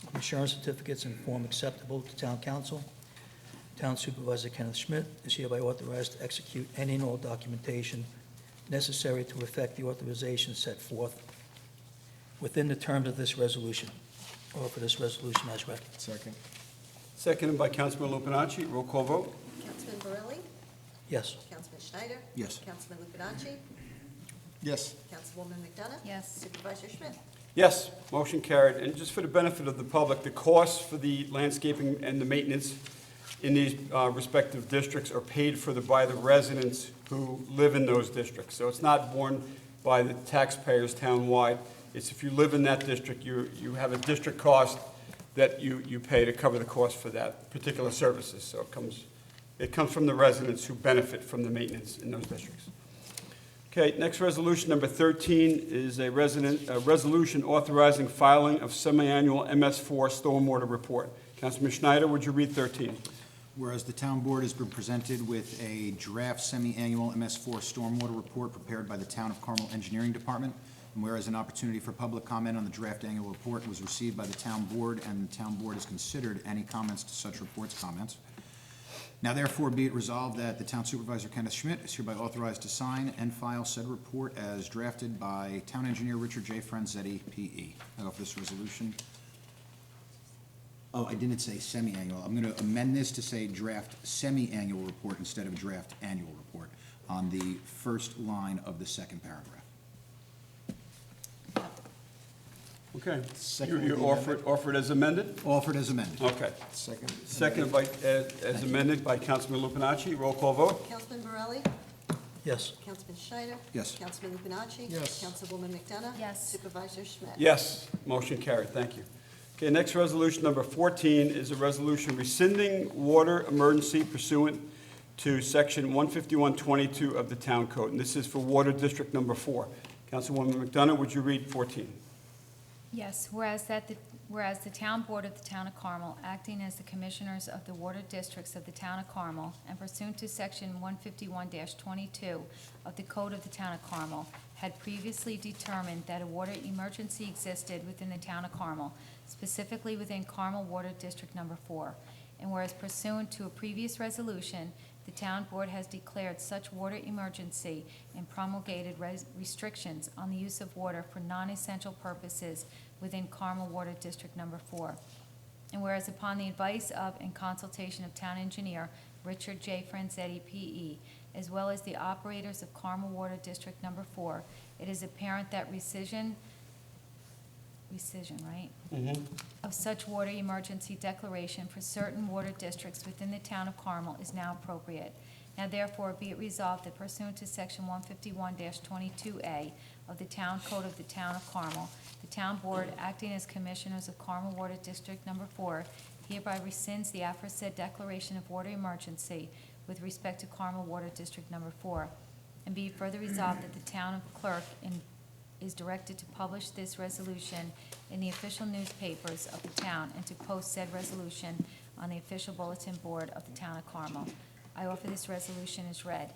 of insurance certificates in form acceptable to Town Council, Town Supervisor Kenneth Schmidt is hereby authorized to execute any and all documentation necessary to effect the authorization set forth within the terms of this resolution, or for this resolution as read. Second. Seconded by Councilman Lupinacci. Roll call vote. Councilman Borelli? Yes. Councilman Schneider? Yes. Councilman Libanacci? Yes. Councilwoman McDonough? Yes. Supervisor Schmidt? Yes, motion carried. And just for the benefit of the public, the costs for the landscaping and the maintenance in these respective districts are paid for by the residents who live in those districts. So it's not borne by the taxpayers townwide. It's if you live in that district, you have a district cost that you pay to cover the cost for that particular services. So it comes from the residents who benefit from the maintenance in those districts. Okay, next resolution, number 13, is a resolution authorizing filing of semi-annual MS4 stormwater report. Councilman Schneider, would you read 13? Whereas the town board has been presented with a draft semi-annual MS4 stormwater report prepared by the Town of Carmel Engineering Department, and whereas an opportunity for public comment on the draft annual report was received by the town board, and the town board has considered any comments to such report's comments. Now therefore be it resolved that the town supervisor Kenneth Schmidt is hereby authorized to sign and file said report as drafted by town engineer Richard J. Franzetti, P.E. I offer this resolution. Oh, I didn't say semi-annual. I'm going to amend this to say draft semi-annual report instead of draft annual report on the first line of the second paragraph. Okay. Second You with the offer it as amended? Offered as amended. Okay. Second. Seconded by, as amended by Councilman Lupinacci. Roll call vote. Councilman Borelli? Yes. Councilman Schneider? Yes. Councilman Libanacci? Yes. Councilwoman McDonough? Yes. Supervisor Schmidt? Yes, motion carried. Thank you. Okay, next resolution, number 14, is a resolution rescinding water emergency pursuant to Section 15122 of the Town Code. And this is for Water District Number 4. Councilwoman McDonough, would you read 14? Yes, whereas the Town Board of the Town of Carmel, acting as the commissioners of the water districts of the Town of Carmel, and pursuant to Section 151-22 of the Code of the Town of Carmel, had previously determined that a water emergency existed within the Town of Carmel, specifically within Carmel Water District Number 4. And whereas pursuant to a previous resolution, the Town Board has declared such water emergency and promulgated restrictions on the use of water for non-essential purposes within Carmel Water District Number 4. And whereas upon the advice of and consultation of Town Engineer Richard J. Franzetti, P.E., as well as the operators of Carmel Water District Number 4, it is apparent that rescission, right? Of such water emergency declaration for certain water districts within the Town of Carmel is now appropriate. Now therefore be it resolved that pursuant to Section 151-22A of the Town Code of the Town of Carmel, the Town Board, acting as commissioners of Carmel Water District Number 4, hereby rescinds the aforesaid declaration of water emergency with respect to Carmel Water District Number 4. And be it further resolved that the town clerk in is directed to publish this resolution in the official newspapers of the town and to post said resolution on the official bulletin board of the town of Carmel. I offer this resolution as read.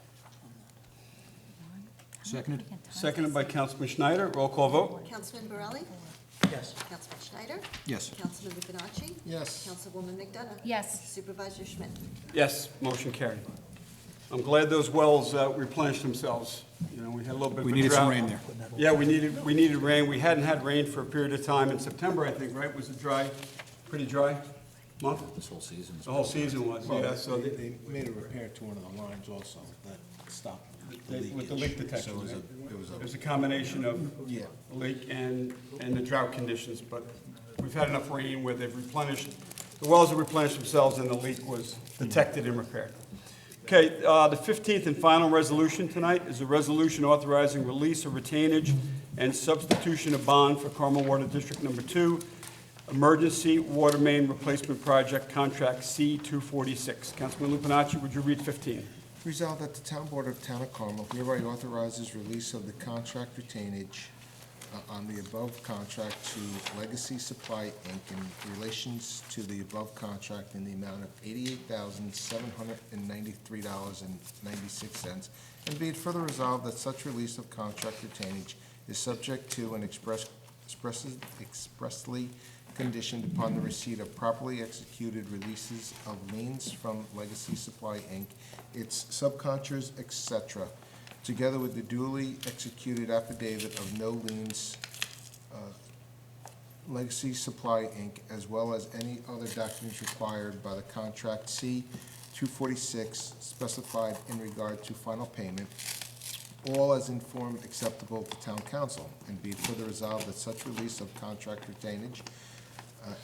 Seconded. Seconded by Councilman Schneider. Roll call vote. Councilman Borelli? Yes. Councilman Schneider? Yes. Councilman Lupinacci? Yes. Councilwoman McDonough? Yes. Supervisor Schmidt? Yes, motion carried. I'm glad those wells replenished themselves. You know, we had a little bit of a drought. We needed some rain there. Yeah, we needed rain. We hadn't had rain for a period of time. In September, I think, right? Was it dry, pretty dry month? This whole season. The whole season was, yeah, so They made a repair to one of the lines also that stopped the leakage. with the leak detection. So it was right? a, It was a combination of yeah. leak and the drought conditions, but we've had enough rain where they've replenished, the wells have replenished themselves and the leak was detected and repaired. Okay, the 15th and final resolution tonight is a resolution authorizing release of retainage and substitution of bond for Carmel Water District Number 2, Emergency Water Main Replacement Project, Contract C-246. Councilman Lupinacci, would you read 15? Resolved that the Town Board of Town of Carmel hereby authorizes release of the contract retainage on the above contract to Legacy Supply, Inc. in relations to the above contract in the amount of $88,793.96, and be it further resolved that such release of contract retainage is subject to and expressly conditioned upon the receipt of properly executed releases of liens from Legacy Supply, Inc., its subcontractors, etc., together with the duly executed affidavit of no liens, Legacy Supply, Inc., as well as any other documents required by the contract C-246 specified in regard to final payment, all as in form acceptable to town council, and be it further resolved that such release of contract retainage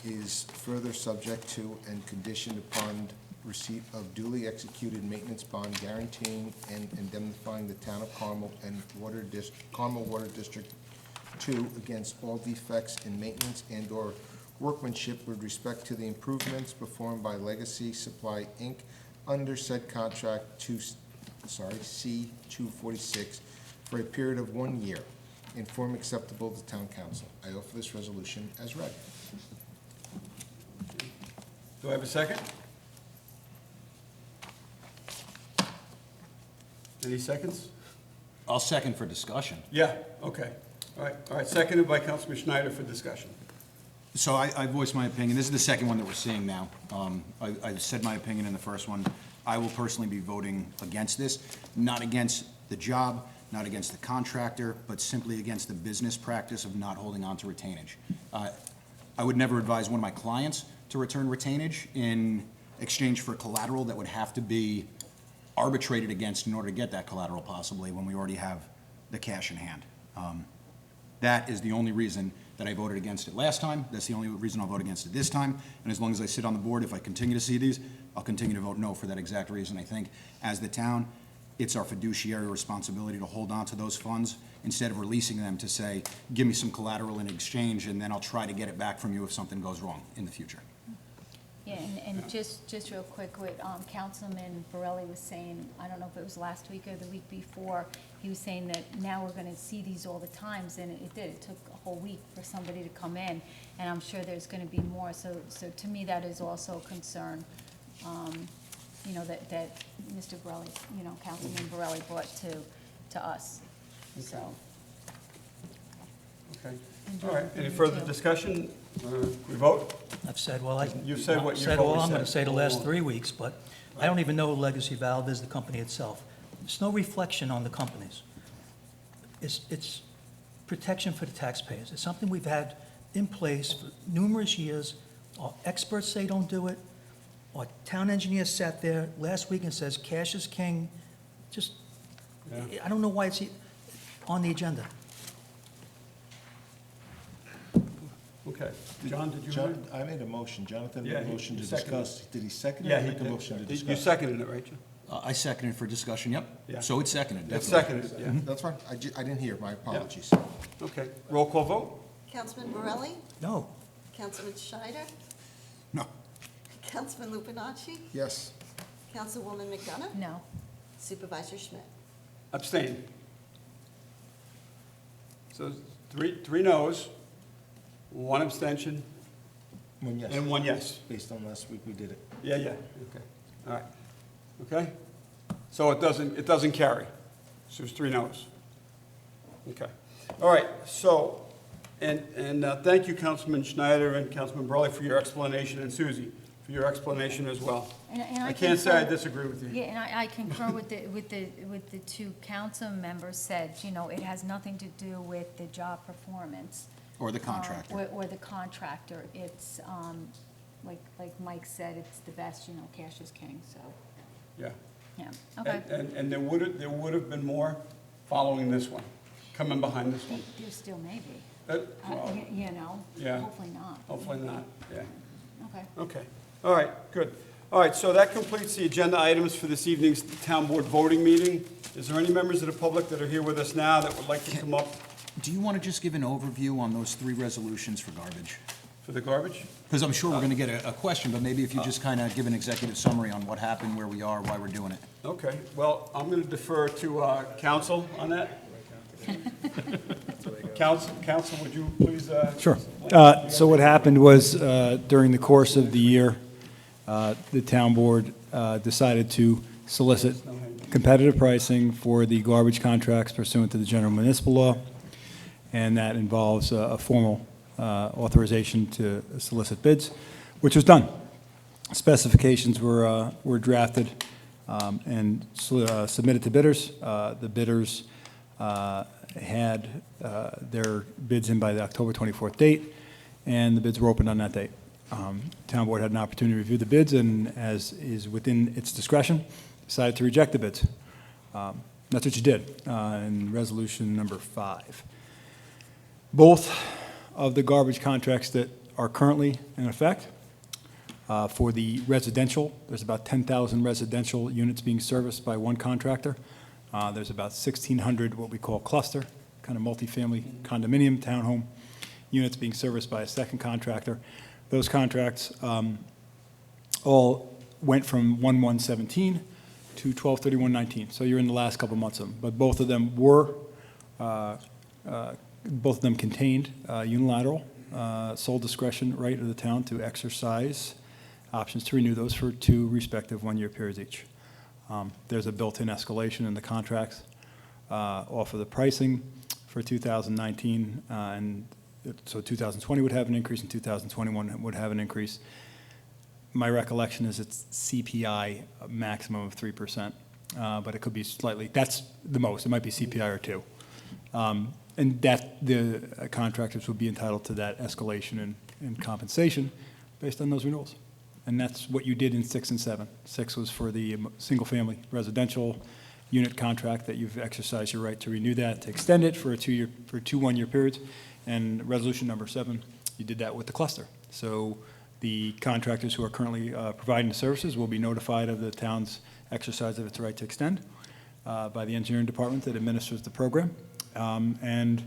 is further subject to and conditioned upon receipt of duly executed maintenance bond guaranteeing and indemnifying the town of Carmel and Carmel Water District 2 against all defects in maintenance and/or workmanship with respect to the improvements performed by Legacy Supply, Inc. under said contract C-246 for a period of 1 year, in form acceptable to town council. I offer this resolution as read. Do I have a second? Any seconds? I'll second for discussion. Yeah, okay. All right, seconded by Councilman Schneider for discussion. So I voiced my opinion. This is the second one that we're seeing now. I said my opinion in the first one. I will personally be voting against this, not against the job, not against the contractor, but simply against the business practice of not holding on to retainage. I would never advise one of my clients to return retainage in exchange for collateral that would have to be arbitrated against in order to get that collateral possibly when we already have the cash in hand. That is the only reason that I voted against it last time. That's the only reason I'll vote against it this time. And as long as I sit on the board, if I continue to see these, I'll continue to vote no for that exact reason. I think as the town, it's our fiduciary responsibility to hold on to those funds instead of releasing them to say, give me some collateral in exchange and then I'll try to get it back from you if something goes wrong in the future. Yeah, and just real quick, what Councilman Borelli was saying, I don't know if it was last week or the week before, he was saying that now we're gonna see these all the times, and it did. It took a whole week for somebody to come in, and I'm sure there's gonna be more. So to me, that is also a concern, you know, that Mr. Borelli, you know, Councilman Borelli brought to us, so. Okay. All right, any further discussion? We vote? I've said, well, You've said what you've said all always I'm gonna said. say the last 3 weeks, but I don't even know who Legacy Valve is, the company itself. There's no reflection on the companies. It's protection for the taxpayers. It's something we've had in place for numerous years. Our experts say don't do it. Our town engineer sat there last week and says cash is king. Just, I don't know why it's on the agenda. Okay. John, did you? John, I made a motion. Jonathan made Yeah, a he motion to seconded discuss. Did he second it? Yeah, or he make a did. motion to You discuss? seconded it, right, John? I seconded for discussion, yep. Yeah. So it's seconded, It's definitely. seconded, yeah. That's fine. I didn't hear. My apologies. Okay, roll call vote? Councilman Borelli? No. Councilman Schneider? No. Councilman Lupinacci? Yes. Councilwoman McDonough? No. Supervisor Schmidt? Abstain. So three noes, one abstention, One yes. and one yes. Based on last week, we did it. Yeah, okay, all right, okay? So it doesn't carry, so there's three noes. Okay, all right, so, and thank you, Councilman Schneider and Councilman Burley, for your explanation, and Susie, for your explanation as well. And I can't say I concur- disagree with you. Yeah, and I concur with the two council members said, you know, it has nothing to do with the job performance. Or the contractor. Or the contractor. It's, like Mike said, it's the best, you know, cash is king, so, Yeah. yeah, okay. And there would have been more following this one, coming behind this one. There still may be, Well, you know, yeah. hopefully not. hopefully not, yeah. Okay. Okay, all right, good. All right, so that completes the agenda items for this evening's town board voting meeting. Is there any members of the public that are here with us now that would like to come up Do you want to just give an overview on those three resolutions for garbage? for the garbage? Because I'm sure we're going to get a question, but maybe if you just kind of give an executive summary on what happened, where we are, why we're doing it. Okay, well, I'm going to defer to council on that. Council, would you please? Sure. So what happened was, during the course of the year, the town board decided to solicit competitive pricing for the garbage contracts pursuant to the general municipal law, and that involves a formal authorization to solicit bids, which was done. Specifications were drafted and submitted to bidders. The bidders had their bids in by the October 24th date, and the bids were opened on that date. Town board had an opportunity to review the bids, and as is within its discretion, decided to reject the bids. That's what you did in resolution number 5. Both of the garbage contracts that are currently in effect, for the residential, there's about 10,000 residential units being serviced by one contractor. There's about 1,600 what we call cluster, kind of multifamily condominium townhome units being serviced by a second contractor. Those contracts all went from 1/1/17 to 12/31/19. So you're in the last couple months of them. But both of them contained unilateral sole discretion right of the town to exercise options to renew those for 2 respective 1-year periods each. There's a built-in escalation in the contracts off of the pricing for 2019, and so 2020 would have an increase, and 2021 would have an increase. My recollection is it's CPI, a maximum of 3%, but it could be slightly, that's the most, it might be CPI or 2. And that, the contractors would be entitled to that escalation and compensation based on those renewals. And that's what you did in 6 and 7. 6 was for the single-family residential unit contract that you've exercised your right to renew that, to extend it for 2 1-year periods. And resolution number 7, you did that with the cluster. So the contractors who are currently providing the services will be notified of the town's exercise of its right to extend by the engineering department that administers the program. And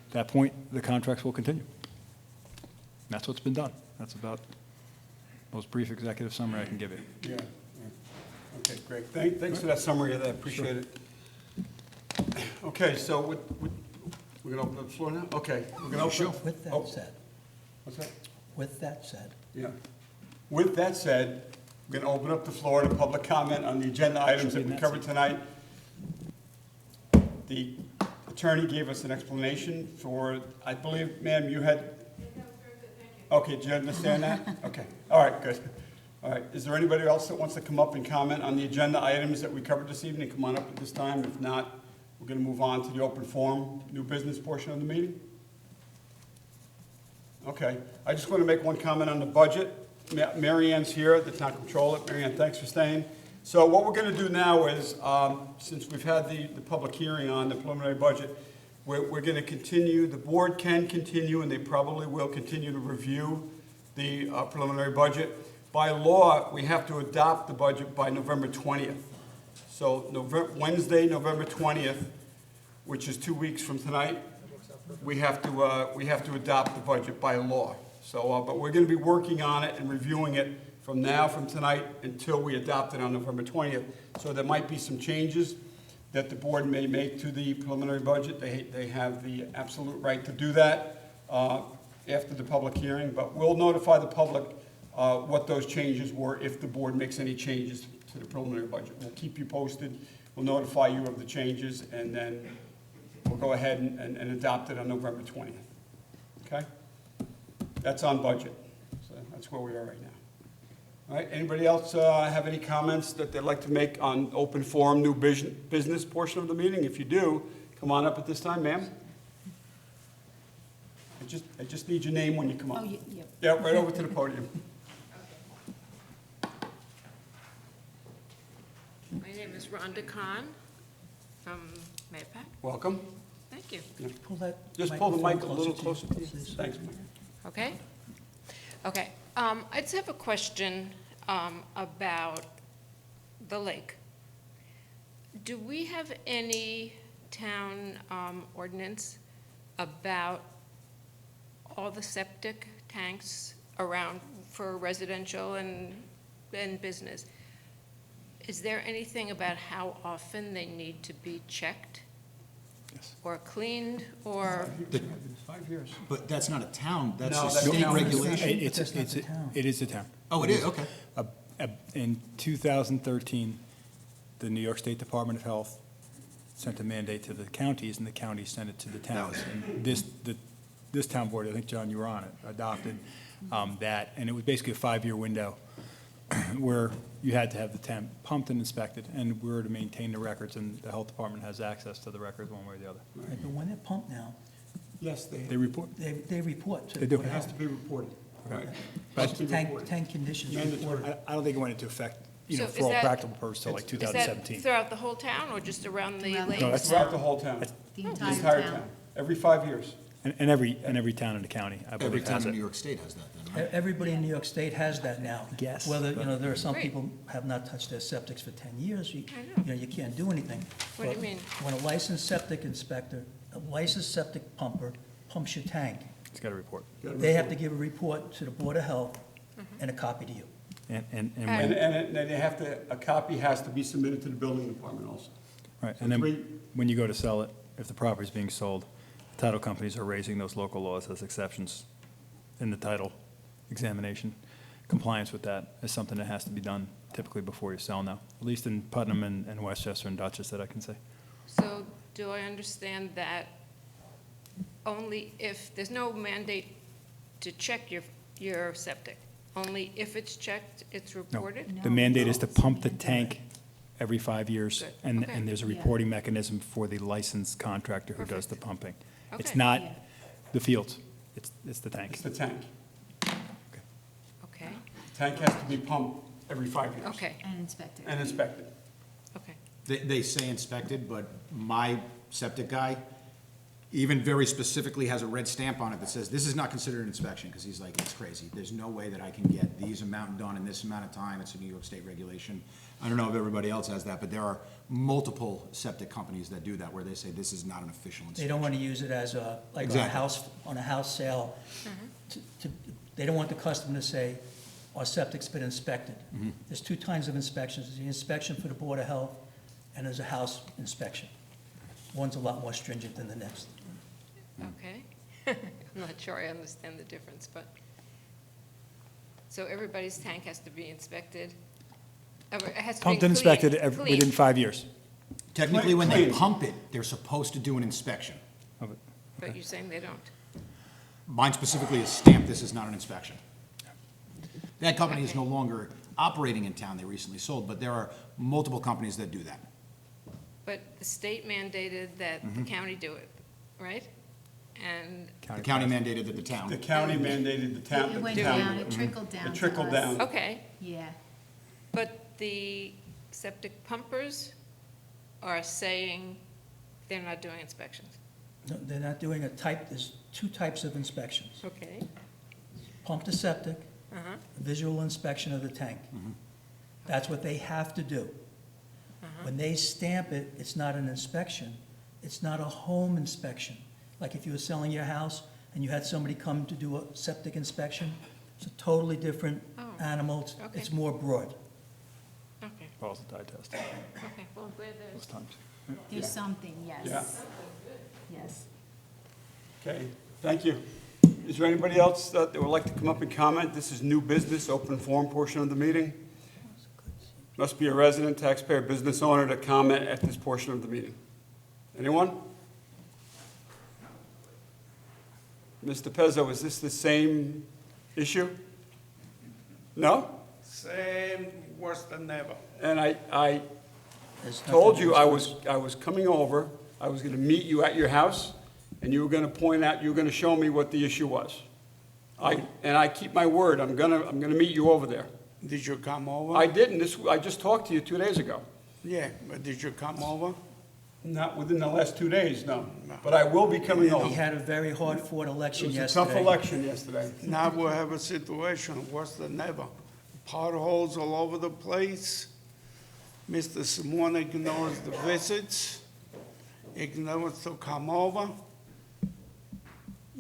at that point, the contracts will continue. And that's what's been done. That's about the most brief executive summary I can give you. Yeah. Okay, great. Thanks for that summary of that. Appreciate it. Okay, so we're going to open up the floor now? Okay, we're going to open. With Oh, that said, What's that? with that said, Yeah. With that said, we're going to open up the floor to public comment on the agenda items that we covered tonight. The attorney gave us an explanation for, I believe, ma'am, you had. Okay, did you understand that? Okay, all right, good. All right, is there anybody else that wants to come up and comment on the agenda items that we covered this evening? Come on up at this time. If not, we're going to move on to the open forum, new business portion of the meeting. Okay, I just want to make one comment on the budget. Mary Ann's here, the town controller. Mary Ann, thanks for staying. So what we're going to do now is, since we've had the public hearing on the preliminary budget, we're going to continue, the board can continue, and they probably will continue to review the preliminary budget. By law, we have to adopt the budget by November 20th. So Wednesday, November 20th, which is 2 weeks from tonight, we have to adopt the budget by law. So, but we're going to be working on it and reviewing it from tonight, until we adopt it on November 20th. So there might be some changes. that the board may make to the preliminary budget. They have the absolute right to do that after the public hearing, but we'll notify the public what those changes were if the board makes any changes to the preliminary budget. We'll keep you posted, we'll notify you of the changes, and then we'll go ahead and adopt it on November 20th. Okay? That's on budget. So that's where we are right now. All right, anybody else have any comments that they'd like to make on open forum, new business portion of the meeting? If you do, come on up at this time, ma'am. I just need your name when you come up. Oh, yeah. Yeah, right over to the podium. My name is Rhonda Khan from Mayapack. Welcome. Thank you. Pull that Just pull the mic a microphone little to closer to you. please. Thanks, Mike. Okay? Okay. I just have a question about the lake. Do we have any town ordinance about all the septic tanks around for residential and business? Is there anything about how often they need to be checked? Yes. Or cleaned, or, 5 years. But that's not a town, that's No, a that's state town. regulation. It's, it is the town. Oh, it is, okay. In 2013, the New York State Department of Health sent a mandate to the counties, and the counties sent it to the towns. And this town board, I think, John, you were on it, adopted that, and it was basically a 5-year window where you had to have the tank pumped and inspected, and we were to maintain the records, and the health department has access to the records one way or the other. Right, but when they're pumped now, Yes, They report, they report to They the do. Board it of has to Health. be reported. Right. But- Has to be Tank, reported. tank conditions Mandatory. reported. I don't think it went into effect, So for is all that- practical purposes, till like is that 2017. throughout the whole town or just around the Around the lakes? No, that's- Throughout the whole town, The the entire entire town. town, every 5 years. And every town in the county, I Every believe, town has in New it. York State has that then, right? Everybody in New York State has that now. Yes, Whether, but- there are some Great. people have not touched their septics for 10 years, you I know. you can't do anything. What do you But mean? When a licensed septic inspector, a licensed septic pumper pumps your tank, It's got a report. they have to give a report to the Board of Health and a copy to you. And And, when, and they have to, a copy has to be submitted to the building department also. right, So and then three- when you go to sell it, if the property's being sold, title companies are raising those local laws as exceptions in the title examination. Compliance with that is something that has to be done typically before you sell now, at least in Putnam and Westchester and Dutchess that I can say. So do I understand that only if, there's no mandate to check your septic? Only if it's checked, it's No, reported? the mandate is to pump the tank every 5 years, Good. and Okay. there's a Yeah. reporting mechanism for the licensed contractor who does the Perfect. pumping. It's Okay. not Yeah. the fields, it's the tank. It's the tank. Okay, Tank has to be pumped every 5 years. okay, And inspected. And inspected. okay. They say inspected, but my septic guy even very specifically has a red stamp on it that says, this is not considered an inspection, because he's like, it's crazy. There's no way that I can get these amount done in this amount of time. It's a New York State regulation. I don't know if everybody else has that, but there are multiple septic companies that do that, where they say this is not an official They inspection. don't want to use it as a, like on a Exactly. house, on a house sale. They don't want the customer to say, our septic's been inspected. There's 2 kinds of inspections. There's the inspection for the Board of Health, and there's a house inspection. One's a lot more stringent than the next. Okay. I'm not sure I understand the difference, but, so everybody's tank has to be inspected? It has to be Pumped and inspected clean. within 5 years Technically, when they Clean. pump it, they're supposed to do an inspection. of it. But you're saying they don't? Mine specifically is stamped, this is not an inspection. That company is Okay. no longer operating in town, they recently sold, but there are multiple companies that do that. But the state mandated that the county do it, right? And, The county mandated that the town. The county mandated the town. It went the town- down, it trickled down It to trickled us. down. okay, Yeah. but the septic pumpers are saying they're not doing inspections. No, they're not doing a type, there's 2 types of inspections. Okay. Pump to septic, Uh-huh. visual inspection of the tank. That's what they have to do. When they stamp it, it's not an inspection, it's not a home inspection. Like if you were selling your house and you had somebody come to do a septic inspection, it's a totally different Oh, animal, it's okay. more broad. Okay, Falls the tie test, okay, well, I'm glad those there's times. do something, yes. Yeah. Yes. Okay, thank you. Is there anybody else that would like to come up and comment? This is new business, open forum portion of the meeting. Must be a resident, taxpayer, business owner to comment at this portion of the meeting. Anyone? Mr. Pezzo, is this the same issue? No? Same, worse than never. And I There's told nothing you else. I was coming over, I was gonna meet you at your house, and you were gonna point out, you were gonna show me what the issue was. And I keep my word, I'm gonna meet you over there. Did you come over? I didn't, I just talked to you 2 days ago. Yeah, but did you come over? Not within the last 2 days, no. But I will be coming He over. had a very hard-fought It election was a yesterday. tough election yesterday. Now we have a situation worse than ever. Potholes all over the place. Mr. Simone ignores the visits, ignores to come over.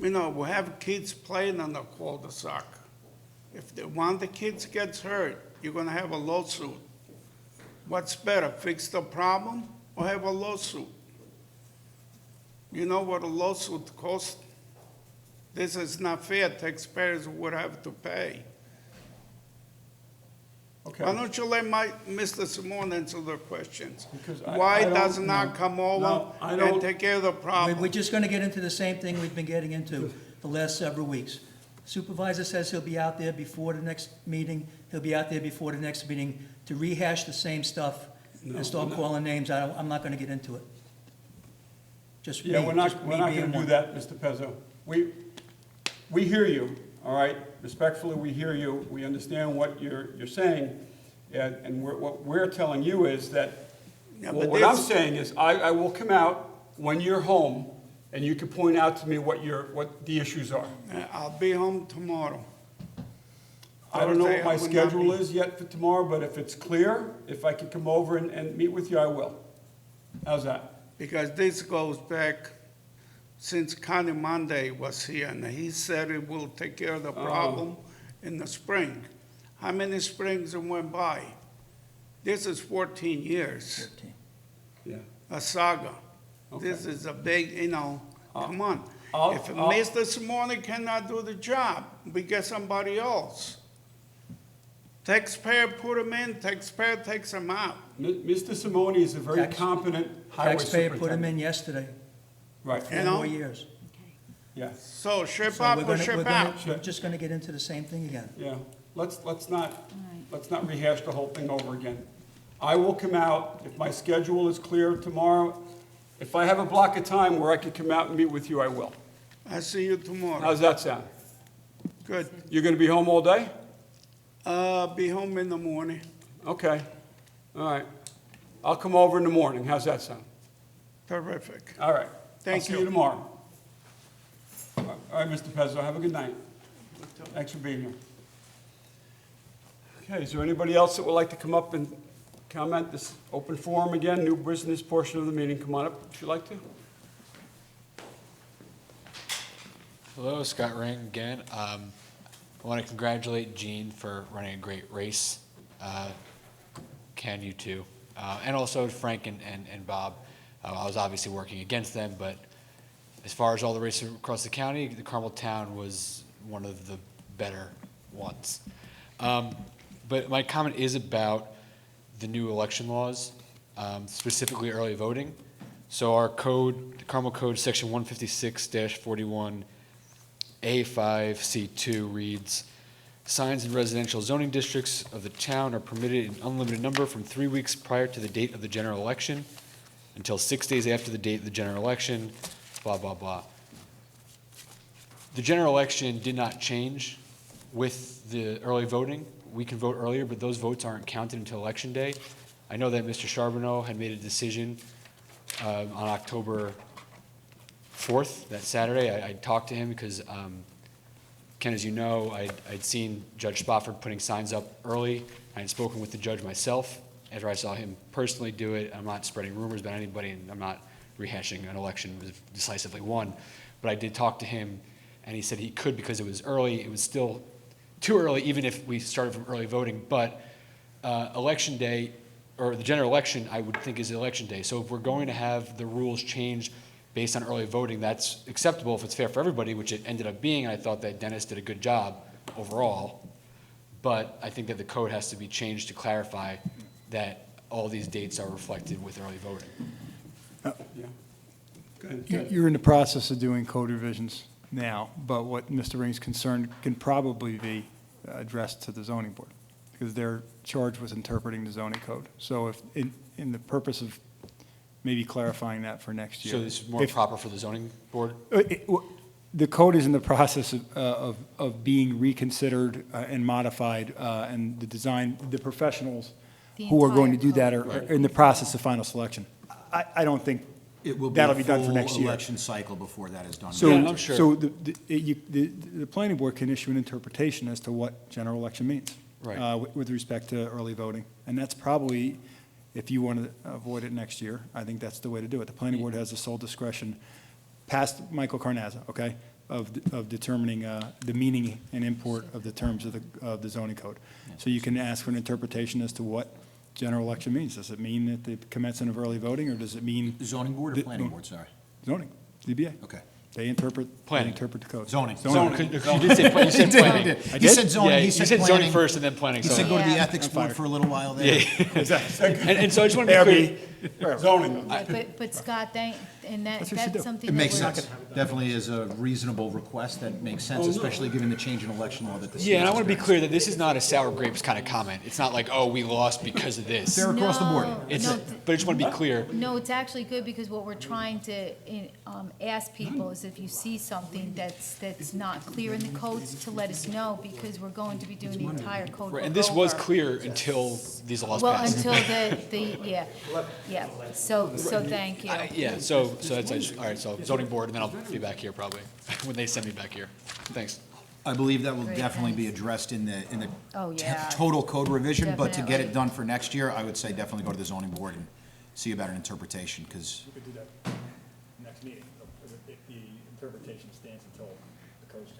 You know, we have kids playing on the cul-de-sac. If one of the kids gets hurt, you're gonna have a lawsuit. What's better, fix the problem or have a lawsuit? You know what a lawsuit costs? This is not fair, taxpayers would have to pay. Okay. Why don't you let Mr. Simone answer the questions? Because I Why don't does not know. come over No, I and don't- take care of the problem? We're just gonna get into the same thing we've been getting into the last several weeks. Supervisor says he'll be out there before the next meeting, he'll be out there before the next meeting to rehash the same stuff and start calling names. I'm not gonna get into it. Just me, Yeah, we're just not me gonna being do one. that, Mr. Pezzo. We hear you, all right? Respectfully, we hear you. We understand what you're saying. And what we're telling you is that, Yeah, well, but what I'm this- saying is, I will come out when you're home, and you can point out to me what the issues are. I'll be home tomorrow. I don't know Thursday, what my I will not schedule be. is yet for tomorrow, but if it's clear, if I could come over and meet with you, I will. How's that? Because this goes back since Connie Monday was here, and he said it will take care of the problem in the spring. How many springs went by? This is 14 years, 13. Yeah. a saga. Okay. This is a big, come on. I'll- If I'll- Mr. Simone cannot do the job, we get somebody else. Taxpayer put him in, taxpayer takes him out. Mr. Simone is a very Tax- competent highway Taxpayer superintendent. put him in yesterday, Right, You 4 know? more years. yeah, So ship So up we're or gonna- ship we're gonna- out. We're just gonna get into the same thing again. yeah. Let's not rehash the whole thing over again. I will come out, if my schedule is clear tomorrow, if I have a block of time where I can come out and meet with you, I will. I see you tomorrow. How's that sound? Good. You're gonna be home all day? Be home in the morning. Okay, all right. I'll come over in the morning, how's that sound? Terrific. All right. Thank I'll see you. you tomorrow. All right, Mr. Pezzo, have a good night. Thanks for being here. Okay, is there anybody else that would like to come up and comment? This open forum again, new business portion of the meeting. Come on up if you'd like to. Hello, Scott Ring again. I want to congratulate Gene for running a great race. Ken, you too. And also Frank and Bob. I was obviously working against them, but as far as all the races across the county, the Carmel Town was one of the better ones. But my comment is about the new election laws, specifically early voting. So our code, the Carmel Code, section 156-41A5C2 reads, signs in residential zoning districts of the town are permitted in unlimited number from 3 weeks prior to the date of the general election until 6 days after the date of the general election, blah, blah, blah. The general election did not change with the early voting. We can vote earlier, but those votes aren't counted until election day. I know that Mr. Charbonneau had made a decision on October 4th, that Saturday. I talked to him because, Ken, as you know, I'd seen Judge Spofford putting signs up early. I had spoken with the judge myself after I saw him personally do it. I'm not spreading rumors about anybody, and I'm not rehashing an election that was decisively won. But I did talk to him, and he said he could because it was early. It was still too early, even if we started from early voting. But election day, or the general election, I would think is election day. So if we're going to have the rules changed based on early voting, that's acceptable if it's fair for everybody, which it ended up being, and I thought that Dennis did a good job overall. But I think that the code has to be changed to clarify that all these dates are reflected with early voting. Yeah. Go ahead. You're in the process of doing code revisions now, but what Mr. Ring's concern can probably be addressed to the zoning board, because they're charged with interpreting the zoning code. So if, in the purpose of maybe clarifying that for next year. So this is more if- proper for the zoning board? The code is in the process of being reconsidered and modified, and the design, the professionals The who are going to entire do that code. are in the process of final selection. I don't think It will be that'll a be done for full next year. election cycle before that is done. So, Yeah, I'm sure. so the planning board can issue an interpretation as to what general election means. Right. With respect to early voting. And that's probably, if you want to avoid it next year, I think that's the way to do it. The planning board has the sole discretion, past Michael Carnazza, okay, of determining the meaning and import of the terms of the zoning code. So you can ask for an interpretation as to what general election means. Does it mean that the commencement of early voting, or does it mean Zoning board or The- planning board, sorry? zoning, ZBA? Okay. They interpret Planning. the code. Zoning. You did say, you said planning. He said zoning, Yeah, he you said said zoning planning. first and then planning. He so- said go to the Yeah. ethics board for a little while there. And so I just want to be clear, Zoning. But Scott, and That's what you should do. that's something It that makes we're. sense. Definitely is a reasonable request that makes sense, especially given the change in election law that the state yeah, and I want to be experienced. clear that this is not a sour grapes kind of comment. It's not like, oh, we lost because of this. Fair across the board. No, It's, no, but I just want to be clear. No, it's actually good, because what we're trying to ask people is if you see something that's not clear in the codes, to let us know, because we're going to be doing the entire code book And this was over. clear until these laws Well, passed. until yeah, so thank you. Yeah, so that's, all right, so zoning board, and then I'll be back here probably, when they send me back here. Thanks. I believe that will Great, definitely be thanks. addressed in the Oh, yeah. total code revision, but to get Definitely. it done for next year, I would say definitely go to the zoning board and see about an interpretation, because You could do that next meeting. The interpretation stands until the code's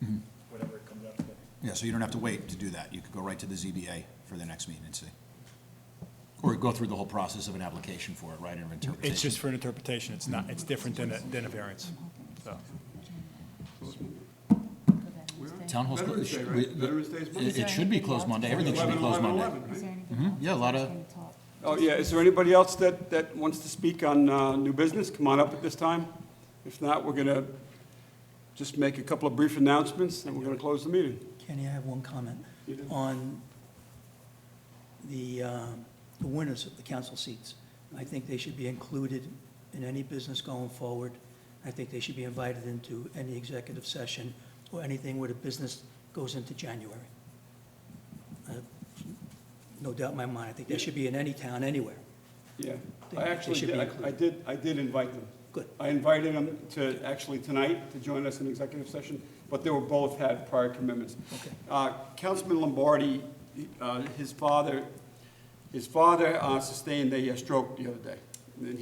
changed, whatever it comes up to. yeah, so you don't have to wait to do that. You could go right to the ZBA for the next meeting and see. Or go through the whole process of an application for it, right, and an interpretation. It's just for an interpretation, it's not, it's different than a variance, so. Town hall's Veterans Day, right? Veterans Day is Monday. It should be closed Monday. Everything should be 11, closed 11, Monday. 11, right? Yeah, a lot of, Oh, yeah, is there anybody else that wants to speak on new business? Come on up at this time. If not, we're going to just make a couple of brief announcements, and we're going to close the meeting. Kenny, I have one comment You do? on the winners of the council seats. I think they should be included in any business going forward. I think they should be invited into any executive session or anything where the business goes into January. No doubt in my mind, I think they should be in any town, anywhere. Yeah, They- I they actually should be did, included. I did invite them. Good. I invited them to, actually tonight, to join us in executive session, but they were both had prior commitments. Okay. Councilman Lombardi, his father sustained a stroke the other day. And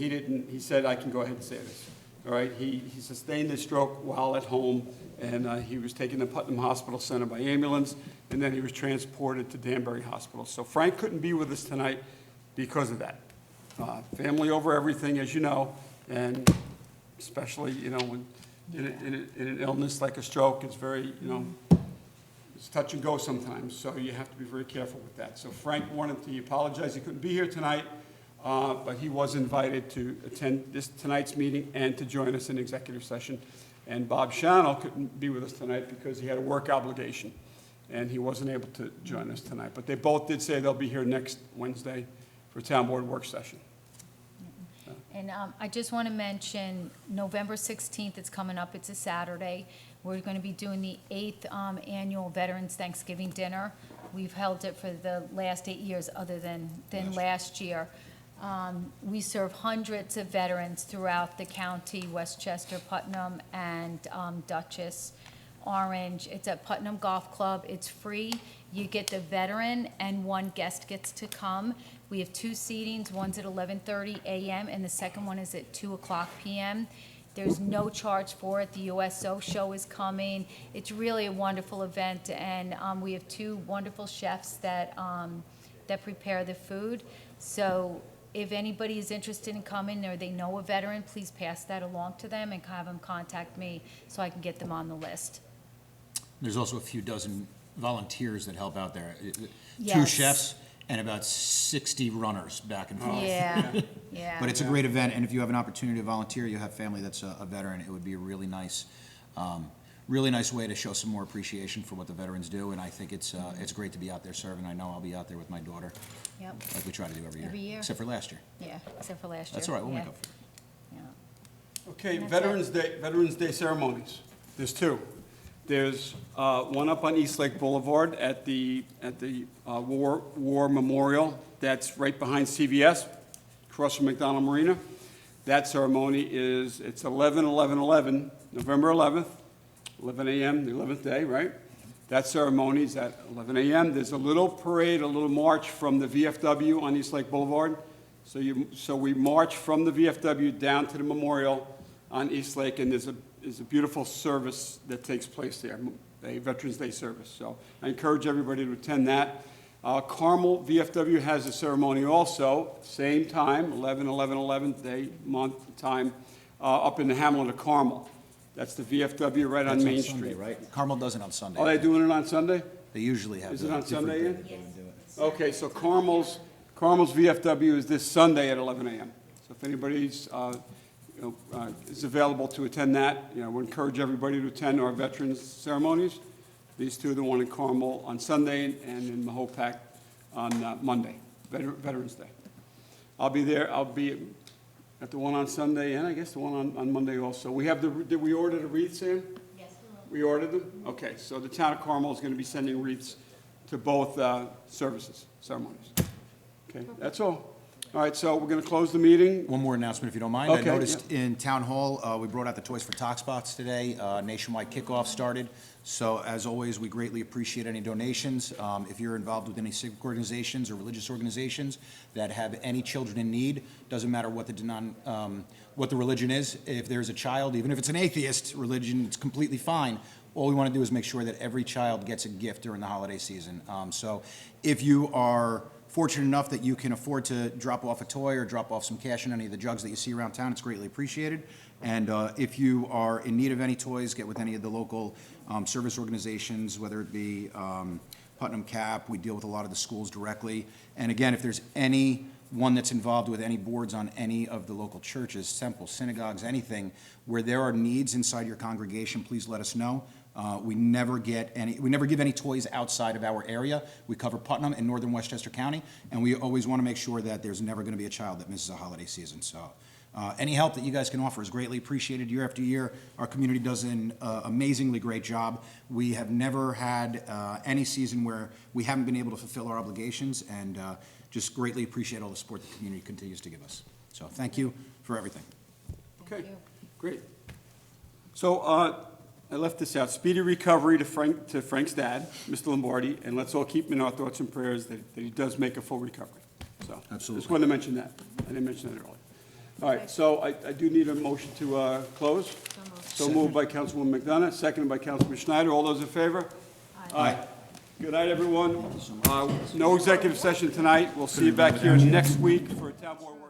he said, I can go ahead and say this, all right? He sustained a stroke while at home, and he was taken to Putnam Hospital Center by ambulance, and then he was transported to Danbury Hospital. So Frank couldn't be with us tonight because of that. Family over everything, as you know, and especially, when in an illness like a stroke, it's very, it's touch and go sometimes, so you have to be very careful with that. So Frank wanted to apologize, he couldn't be here tonight, but he was invited to attend tonight's meeting and to join us in executive session. And Bob Shannell couldn't be with us tonight because he had a work obligation, and he wasn't able to join us tonight. But they both did say they'll be here next Wednesday for town board work session. And I just want to mention, November 16th, it's coming up, it's a Saturday. We're going to be doing the 8th annual Veterans Thanksgiving Dinner. We've held it for the last 8 years, other than last year. We serve hundreds of veterans throughout the county, Westchester, Putnam, and Dutchess, Orange. It's at Putnam Golf Club. It's free. You get the veteran, and one guest gets to come. We have 2 seatings. One's at 11:30 a.m., and the second one is at 2:00 p.m. There's no charge for it. The USO show is coming. It's really a wonderful event, and we have 2 wonderful chefs that that prepare the food. So if anybody is interested in coming or they know a veteran, please pass that along to them and have them contact me so I can get them on the list. There's also a few dozen volunteers that help out there. 2 Yes. chefs and about 60 runners back and forth. Yeah, yeah. But it's a great event, and if you have an opportunity to volunteer, you have family that's a veteran, it would be a really nice way to show some more appreciation for what the veterans do, and I think it's great to be out there serving. I know I'll be out there with my daughter, Yep, like we try to do every year. Every year. Except for last year. yeah, except for last year. That's all right, we'll make Yeah, up for it. yeah. Okay, And that's Veterans Day ceremonies. There's 2. There's one up on East Lake Boulevard at the War Memorial. That's right behind CVS, across from McDonald Marina. That ceremony it's 11/11/11, November 11th, 11 a.m., the 11th day, right? That ceremony is at 11 a.m. There's a little parade, a little march from the VFW on East Lake Boulevard. So we march from the VFW down to the memorial on East Lake, and there's a beautiful service that takes place there, a Veterans Day service. So I encourage everybody to attend that. Carmel VFW has a ceremony also, same time, 11/11/11 day, month, time, up in the Hamlet of Carmel. That's the VFW right on That's Main Sunday, Street. right? Carmel does it on Sunday. Are they doing it on Sunday? They usually have. Is it a on different Sunday day yet? that they do it. Okay, so Carmel's VFW is this Sunday at 11 a.m. So if anybody's, is available to attend that, we encourage everybody to attend our veterans ceremonies. These 2 are the one in Carmel on Sunday and in Mahopac on Monday, Veterans Day. I'll be there, I'll be at the one on Sunday and I guess the one on Monday also. Did we order the wreaths, Sam? Yes, We ordered them? Okay, so the town of Carmel is going to be sending wreaths to both ceremonies. Okay, that's all. All right, so we're going to close the meeting. One more announcement, if you don't mind. Okay, I noticed in Town Hall, we brought out the Toys for Tots box today. Nationwide kickoff started. So as always, we greatly appreciate any donations. If you're involved with any civic organizations or religious organizations that have any children in need, doesn't matter what the religion is. If there's a child, even if it's an atheist religion, it's completely fine. All we want to do is make sure that every child gets a gift during the holiday season. So if you are fortunate enough that you can afford to drop off a toy or drop off some cash in any of the jugs that you see around town, it's greatly appreciated. And if you are in need of any toys, get with any of the local service organizations, whether it be Putnam Cap, we deal with a lot of the schools directly. And again, if there's anyone that's involved with any boards on any of the local churches, temples, synagogues, anything, where there are needs inside your congregation, please let us know. We never give any toys outside of our area. We cover Putnam and northern Westchester County, and we always want to make sure that there's never going to be a child that misses a holiday season. So any help that you guys can offer is greatly appreciated year after year. Our community does an amazingly great job. We have never had any season where we haven't been able to fulfill our obligations, and just greatly appreciate all the support the community continues to give us. So thank you for everything. Okay, great. So I left this out. Speedy recovery to Frank's dad, Mr. Lombardi, and let's all keep him in our thoughts and prayers that he does make a full recovery. So Absolutely. just wanted to mention that. I didn't mention that earlier. All right, so I do need a motion to close. So moved by Councilwoman McDonough, seconded by Councilman Schneider. All those in favor? Aye. Good night, everyone. No executive session tonight. We'll see you back here next week for a town board work.